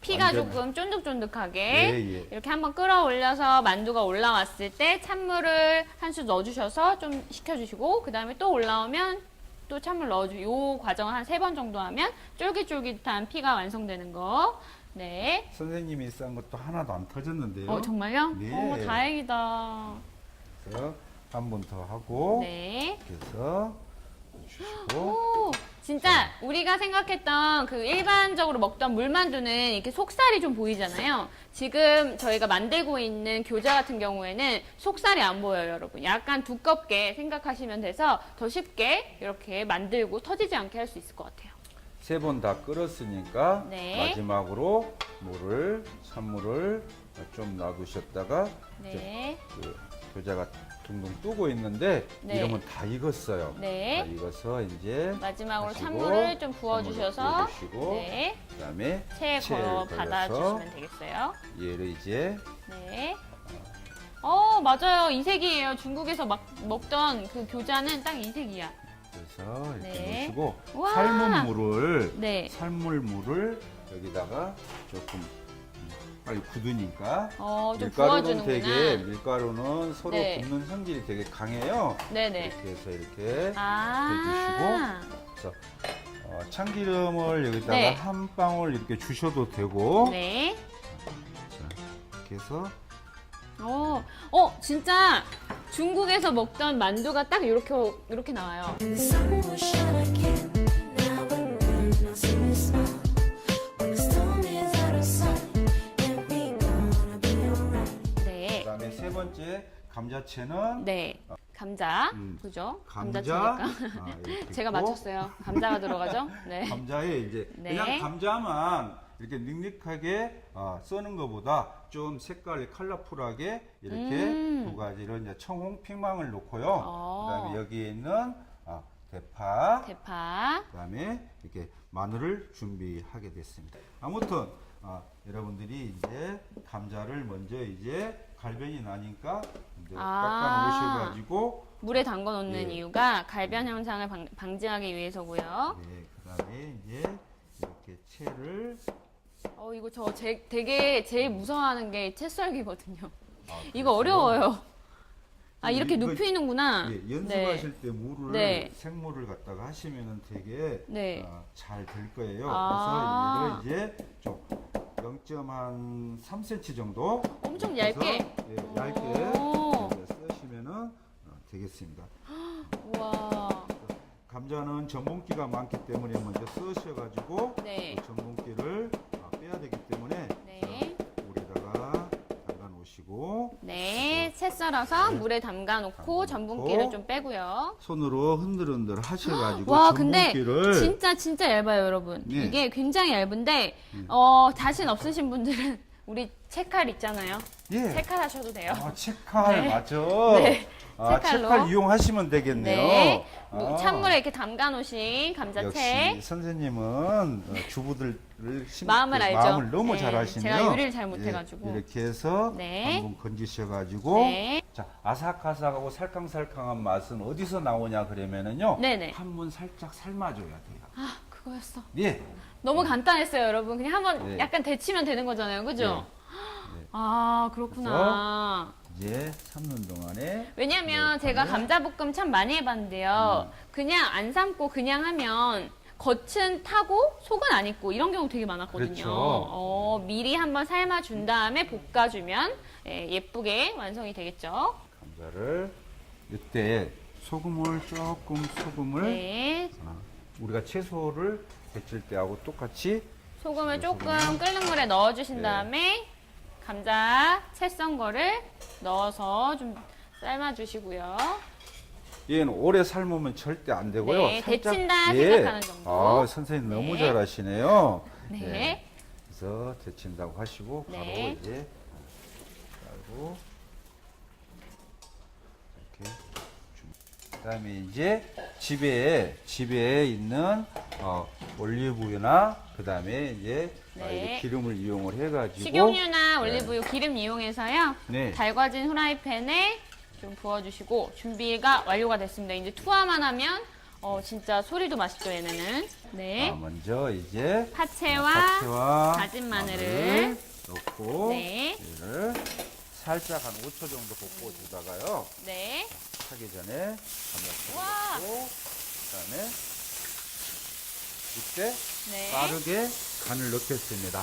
[SPEAKER 1] 피가
[SPEAKER 2] 완전-
[SPEAKER 1] 조금 쫀득쫀득하게
[SPEAKER 2] 예.
[SPEAKER 1] 이렇게 한번 끌어올려서 만두가 올라왔을 때 찬물을 한 수 넣어주셔서 좀 식혀주시고 그 다음에 또 올라오면 또 찬물 넣어주고 요 과정을 한 3번 정도 하면 쫄깃쫄깃한 피가 완성되는 거. 네.
[SPEAKER 2] 선생님이 싼 것도 하나도 안 터졌는데요.
[SPEAKER 1] 정말요?
[SPEAKER 2] 네.
[SPEAKER 1] 다행이다.
[SPEAKER 2] 그래서 한 번 더 하고
[SPEAKER 1] 네.
[SPEAKER 2] 이렇게 해서 주시고
[SPEAKER 1] 오, 진짜 우리가 생각했던 그 일반적으로 먹던 물만두는 이렇게 속살이 좀 보이잖아요. 지금 저희가 만들고 있는 교자 같은 경우에는 속살이 안 보여요, 여러분. 약간 두껍게 생각하시면 돼서 더 쉽게 이렇게 만들고 터지지 않게 할 수 있을 것 같아요.
[SPEAKER 2] 세 번 다 끓었으니까
[SPEAKER 1] 네.
[SPEAKER 2] 마지막으로 찬물을 좀 놔두셨다가
[SPEAKER 1] 네.
[SPEAKER 2] 그 교자가 둥둥 뜨고 있는데
[SPEAKER 1] 네.
[SPEAKER 2] 이러면 다 익었어요.
[SPEAKER 1] 네.
[SPEAKER 2] 다 익어서 이제
[SPEAKER 1] 마지막으로
[SPEAKER 2] 하시고,
[SPEAKER 1] 찬물을 좀 부어주셔서
[SPEAKER 2] 찬물을 부어주시고
[SPEAKER 1] 네.
[SPEAKER 2] 그다음에
[SPEAKER 1] 체에
[SPEAKER 2] 체에
[SPEAKER 1] 걸어
[SPEAKER 2] 걸려서
[SPEAKER 1] 받아주시면 되겠어요.
[SPEAKER 2] 얘를 이제
[SPEAKER 1] 네. 맞아요. 이색이에요. 중국에서 막 먹던 그 교자는 딱 이색이야.
[SPEAKER 2] 그래서 이렇게
[SPEAKER 1] 네.
[SPEAKER 2] 넣으시고
[SPEAKER 1] 우와.
[SPEAKER 2] 삶은
[SPEAKER 1] 네.
[SPEAKER 2] 물을 여기다가 조금 빨리 굳으니까
[SPEAKER 1] 좀
[SPEAKER 2] 밀가루는
[SPEAKER 1] 부어주는구나.
[SPEAKER 2] 밀가루는 서로
[SPEAKER 1] 네.
[SPEAKER 2] 굽는 성질이 되게 강해요.
[SPEAKER 1] 네네.
[SPEAKER 2] 이렇게 해서 이렇게
[SPEAKER 1] 아.
[SPEAKER 2] 그래서 참기름을 여기다가
[SPEAKER 1] 네.
[SPEAKER 2] 한 방울 이렇게 주셔도 되고
[SPEAKER 1] 네.
[SPEAKER 2] 자, 이렇게 해서
[SPEAKER 1] 진짜 중국에서 먹던 만두가 딱 이렇게 나와요.
[SPEAKER 3] When the sun will shine again, now and then I'll see you smile. When the storm is out of sight, and we gonna be alright.
[SPEAKER 1] 네.
[SPEAKER 2] 그다음에 세 번째 감자채는
[SPEAKER 1] 네. 감자. 그죠? 감자채니까.
[SPEAKER 2] 이렇게
[SPEAKER 1] 제가
[SPEAKER 2] 있고,
[SPEAKER 1] 맞췄어요. 감자가 들어가죠? 네.
[SPEAKER 2] 감자에 이제
[SPEAKER 1] 네.
[SPEAKER 2] 그냥 감자만 이렇게 눅눅하게 써는 것보다 좀 색깔이 컬러풀하게 이렇게 두 가지를 이제 청홍 핑망을 놓고요. 그다음에 여기에 있는 대파, 그다음에 이렇게 마늘을 준비하게 됐습니다. 아무튼 여러분들이 이제 감자를 먼저 이제 갈변이 나니까 이제 깎아 놓으셔가지고
[SPEAKER 1] 물에 담궈 놓는
[SPEAKER 2] 예.
[SPEAKER 1] 이유가 갈변 현상을 방지하기 위해서고요.
[SPEAKER 2] 네, 그다음에 이제 이렇게 채를
[SPEAKER 1] 이거 저 되게 제일 무서워하는 게 채썰기거든요. 이거 어려워요. 이렇게
[SPEAKER 2] 이거-
[SPEAKER 1] 눕히는구나.
[SPEAKER 2] 예, 연습하실 때 물을
[SPEAKER 1] 네.
[SPEAKER 2] 생물을 갖다가 하시면은 되게
[SPEAKER 1] 네.
[SPEAKER 2] 잘 될 거예요.
[SPEAKER 1] 아.
[SPEAKER 2] 그래서 이걸 이제 좀 0.3cm 정도
[SPEAKER 1] 엄청
[SPEAKER 2] 그래서,
[SPEAKER 1] 얇게.
[SPEAKER 2] 예, 얇게
[SPEAKER 1] 오.
[SPEAKER 2] 이렇게 쓰시면은 되겠습니다.
[SPEAKER 1] 우와.
[SPEAKER 2] 감자는 전분기가 많기 때문에 먼저 쓰셔가지고
[SPEAKER 1] 네.
[SPEAKER 2] 그 전분기를 빼야 되기 때문에
[SPEAKER 1] 네.
[SPEAKER 2] 물에다가 담가 놓으시고
[SPEAKER 1] 네, 채 썰어서 물에 담가 놓고
[SPEAKER 2] 담가
[SPEAKER 1] 전분기를
[SPEAKER 2] 놓고
[SPEAKER 1] 좀 빼고요.
[SPEAKER 2] 손으로 흔들흔들 하셔가지고
[SPEAKER 1] 와, 근데
[SPEAKER 2] 전분기를
[SPEAKER 1] 진짜 얇아요, 여러분.
[SPEAKER 2] 네.
[SPEAKER 1] 이게 굉장히 얇은데 자신 없으신 분들은 우리 채칼 있잖아요.
[SPEAKER 2] 예.
[SPEAKER 1] 채칼 하셔도 돼요.
[SPEAKER 2] 채칼
[SPEAKER 1] 네.
[SPEAKER 2] 맞죠?
[SPEAKER 1] 네. 채칼로.
[SPEAKER 2] 채칼 이용하시면 되겠네요.
[SPEAKER 1] 네.
[SPEAKER 2] 아,
[SPEAKER 1] 찬물에 이렇게 담가 놓으신 감자채.
[SPEAKER 2] 역시 선생님은 주부들을
[SPEAKER 1] 마음을 알죠.
[SPEAKER 2] 마음을 너무
[SPEAKER 1] 네,
[SPEAKER 2] 잘 아시네요.
[SPEAKER 1] 제가 요리를 잘 못해가지고.
[SPEAKER 2] 예, 이렇게 해서
[SPEAKER 1] 네.
[SPEAKER 2] 한번 건지셔가지고
[SPEAKER 1] 네.
[SPEAKER 2] 자 아삭아삭하고 살캉살캉한 맛은 어디서 나오냐 그러면은요.
[SPEAKER 1] 네네.
[SPEAKER 2] 한번 살짝 삶아줘야 돼요.
[SPEAKER 1] 아, 그거였어.
[SPEAKER 2] 예.
[SPEAKER 1] 너무 간단했어요, 여러분. 그냥 한번
[SPEAKER 2] 네.
[SPEAKER 1] 약간 데치면 되는 거잖아요, 그죠?
[SPEAKER 2] 네.
[SPEAKER 1] 아, 그렇구나.
[SPEAKER 2] 이제 삶는 동안에
[SPEAKER 1] 왜냐면 제가 감자볶음 참 많이 해봤는데요. 그냥 안 삶고 그냥 하면 겉은 타고 속은 안 익고 이런 경우 되게 많았거든요.
[SPEAKER 2] 그렇죠.
[SPEAKER 1] 미리 한번 삶아준 다음에 볶아주면 예쁘게 완성이 되겠죠.
[SPEAKER 2] 감자를 이때 소금을
[SPEAKER 1] 네.
[SPEAKER 2] 우리가 채소를 데칠 때하고 똑같이
[SPEAKER 1] 소금을 조금
[SPEAKER 2] 소금을.
[SPEAKER 1] 끓는 물에 넣어주신
[SPEAKER 2] 네.
[SPEAKER 1] 다음에 감자 채 썬 거를 넣어서 좀 삶아주시고요.
[SPEAKER 2] 얘는 오래 삶으면 절대 안 되고요.
[SPEAKER 1] 네,
[SPEAKER 2] 살짝,
[SPEAKER 1] 데친다 생각하는 정도.
[SPEAKER 2] 아, 선생님 너무
[SPEAKER 1] 네.
[SPEAKER 2] 잘하시네요.
[SPEAKER 1] 네.
[SPEAKER 2] 그래서 데친다고 하시고 바로
[SPEAKER 1] 네.
[SPEAKER 2] 이제 깔고 이렇게 그다음에 이제 집에 있는 올리브유나 그다음에 이제
[SPEAKER 1] 네.
[SPEAKER 2] 이렇게 기름을 이용을 해가지고
[SPEAKER 1] 식용유나 올리브유 기름 이용해서요.
[SPEAKER 2] 네.
[SPEAKER 1] 달궈진 후라이팬에 좀 부어주시고 준비가 완료가 됐습니다. 이제 투하만 하면 진짜 소리도 맛있죠, 얘네는. 네.
[SPEAKER 2] 먼저 이제
[SPEAKER 1] 파채와 다진 마늘을
[SPEAKER 2] 넣고
[SPEAKER 1] 네.
[SPEAKER 2] 얘를 살짝 한 5초 정도 볶고 주다가요.
[SPEAKER 1] 네.
[SPEAKER 2] 하기 전에 감자채를
[SPEAKER 1] 와.
[SPEAKER 2] 넣고 그다음에 이때
[SPEAKER 1] 네.
[SPEAKER 2] 빠르게 간을 넣겠습니다.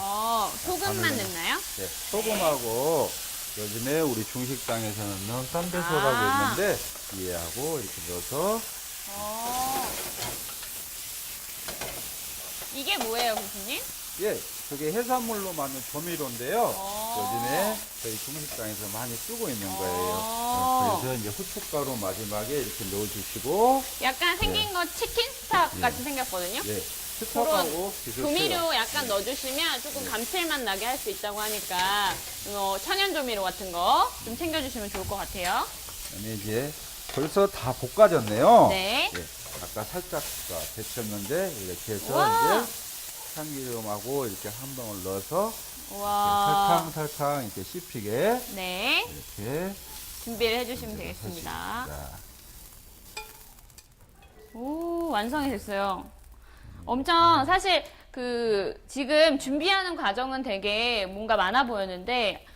[SPEAKER 1] 소금만
[SPEAKER 2] 간을
[SPEAKER 1] 넣나요?
[SPEAKER 2] 네, 소금하고 요즘에 우리 중식당에서는 능산배소라고 있는데 이해하고 이렇게 넣어서
[SPEAKER 1] 이게 뭐예요, 교수님?
[SPEAKER 2] 예, 그게 해산물로 만든 조미료인데요. 요즘에 저희 중식당에서 많이 쓰고 있는 거예요. 그래서 이제 후춧가루 마지막에 이렇게 넣어주시고
[SPEAKER 1] 약간 생긴 거 치킨 스탁 같이 생겼거든요.
[SPEAKER 2] 예, 스톡하고
[SPEAKER 1] 조미료 약간 넣어주시면 조금 감칠맛 나게 할 수 있다고 하니까 천연 조미료 같은 거 좀 챙겨주시면 좋을 것 같아요.
[SPEAKER 2] 그다음에 이제 벌써 다 볶아졌네요.
[SPEAKER 1] 네.
[SPEAKER 2] 예, 아까 살짝 데쳤는데 이렇게 해서
[SPEAKER 1] 우와.
[SPEAKER 2] 이제 참기름하고 이렇게 한 방울 넣어서
[SPEAKER 1] 와.
[SPEAKER 2] 살캉살캉 이렇게 씹히게
[SPEAKER 1] 네.
[SPEAKER 2] 이렇게
[SPEAKER 1] 준비를 해주시면 되겠습니다.
[SPEAKER 2] 하십니다.
[SPEAKER 1] 오, 완성이 됐어요. 엄청 사실 지금 준비하는 과정은 되게 뭔가 많아 보였는데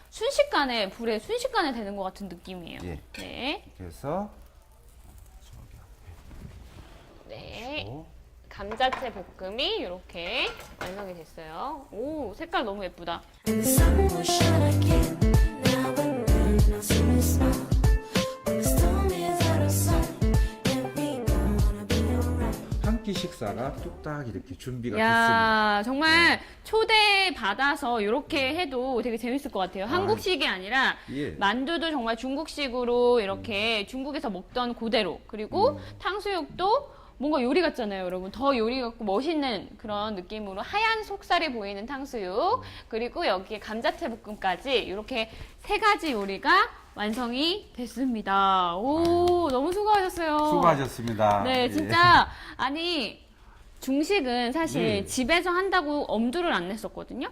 [SPEAKER 1] 불에 순식간에 되는 것 같은 느낌이에요.
[SPEAKER 2] 예.
[SPEAKER 1] 네.
[SPEAKER 2] 그래서
[SPEAKER 1] 네.
[SPEAKER 2] 또
[SPEAKER 1] 감자채 볶음이 이렇게 완성이 됐어요. 오, 색깔 너무 예쁘다.
[SPEAKER 3] And the sun will shine again now and then. I'll see you smile when the storm is out of sight and we gonna be alright.
[SPEAKER 2] 한 끼 식사가 뚝딱 이렇게 준비가 됐습니다.
[SPEAKER 1] 야, 정말 초대 받아서 이렇게 해도 되게 재밌을 것 같아요. 한국식이 아니라
[SPEAKER 2] 예.
[SPEAKER 1] 만두도 정말 중국식으로 이렇게 중국에서 먹던 그대로, 그리고 탕수육도 뭔가 요리 같잖아요, 여러분. 더 요리 같고 멋있는 그런 느낌으로 하얀 속살이 보이는 탕수육, 그리고 여기에 감자채 볶음까지 이렇게 세 가지 요리가 완성이 됐습니다. 오, 너무 수고하셨어요.
[SPEAKER 2] 수고하셨습니다.
[SPEAKER 1] 네,
[SPEAKER 2] 예.
[SPEAKER 1] 진짜 아니 중식은 사실
[SPEAKER 2] 네.
[SPEAKER 1] 집에서 한다고 엄두를 안 냈었거든요.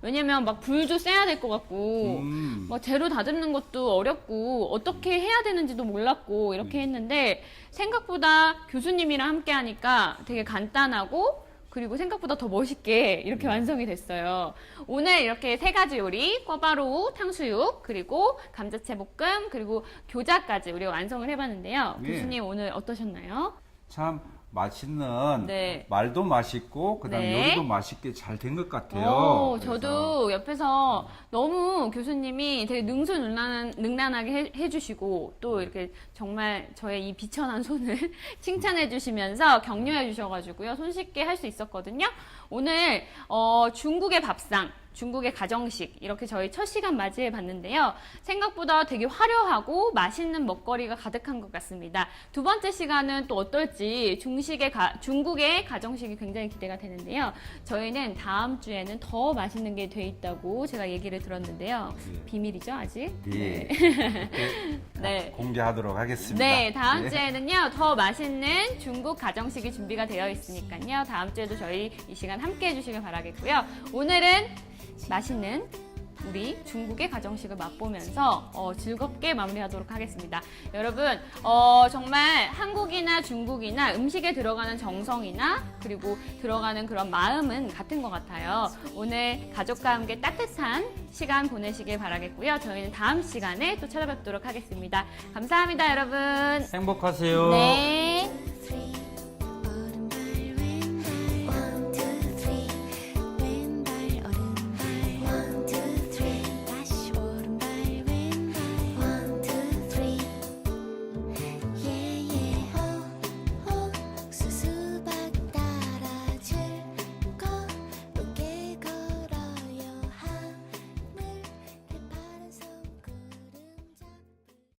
[SPEAKER 1] 왜냐면 막 불도 세야 될 것 같고 막 재료 다듬는 것도 어렵고 어떻게 해야 되는지도 몰랐고 이렇게 했는데 생각보다 교수님이랑 함께 하니까 되게 간단하고 그리고 생각보다 더 멋있게 이렇게 완성이 됐어요. 오늘 이렇게 세 가지 요리, 꿔바로우, 탕수육, 그리고 감자채 볶음, 그리고 교자까지 우리가 완성을 해봤는데요.
[SPEAKER 2] 네.
[SPEAKER 1] 교수님 오늘 어떠셨나요?
[SPEAKER 2] 참 맛있는
[SPEAKER 1] 네.
[SPEAKER 2] 말도 맛있고 그다음
[SPEAKER 1] 네.
[SPEAKER 2] 요리도 맛있게 잘 된 것 같아요. 그래서
[SPEAKER 1] 저도 옆에서 너무 교수님이 되게 능수능란하게 해주시고 또 이렇게 정말 저의 이 비천한 손을 칭찬해주시면서 격려해주셔가지고요. 손쉽게 할 수 있었거든요. 오늘 중국의 밥상, 중국의 가정식 이렇게 저희 첫 시간 맞이해 봤는데요. 생각보다 되게 화려하고 맛있는 먹거리가 가득한 것 같습니다. 두 번째 시간은 또 어떨지 중국의 가정식이 굉장히 기대가 되는데요. 저희는 다음 주에는 더 맛있는 게 돼 있다고 제가 얘기를 들었는데요.
[SPEAKER 2] 예.
[SPEAKER 1] 비밀이죠, 아직?
[SPEAKER 2] 예.
[SPEAKER 1] 네.
[SPEAKER 2] 공개하도록 하겠습니다.
[SPEAKER 1] 네, 다음
[SPEAKER 2] 예.
[SPEAKER 1] 주에는요, 더 맛있는 중국 가정식이 준비가 되어 있으니까요. 다음 주에도 저희 이 시간 함께 해주시길 바라겠고요. 오늘은 맛있는 우리 중국의 가정식을 맛보면서 즐겁게 마무리하도록 하겠습니다. 여러분, 정말 한국이나 중국이나 음식에 들어가는 정성이나 그리고 들어가는 그런 마음은 같은 것 같아요. 오늘 가족과 함께 따뜻한 시간 보내시길 바라겠고요. 저희는 다음 시간에 또 찾아뵙도록 하겠습니다. 감사합니다, 여러분.
[SPEAKER 2] 행복하세요.
[SPEAKER 1] 네.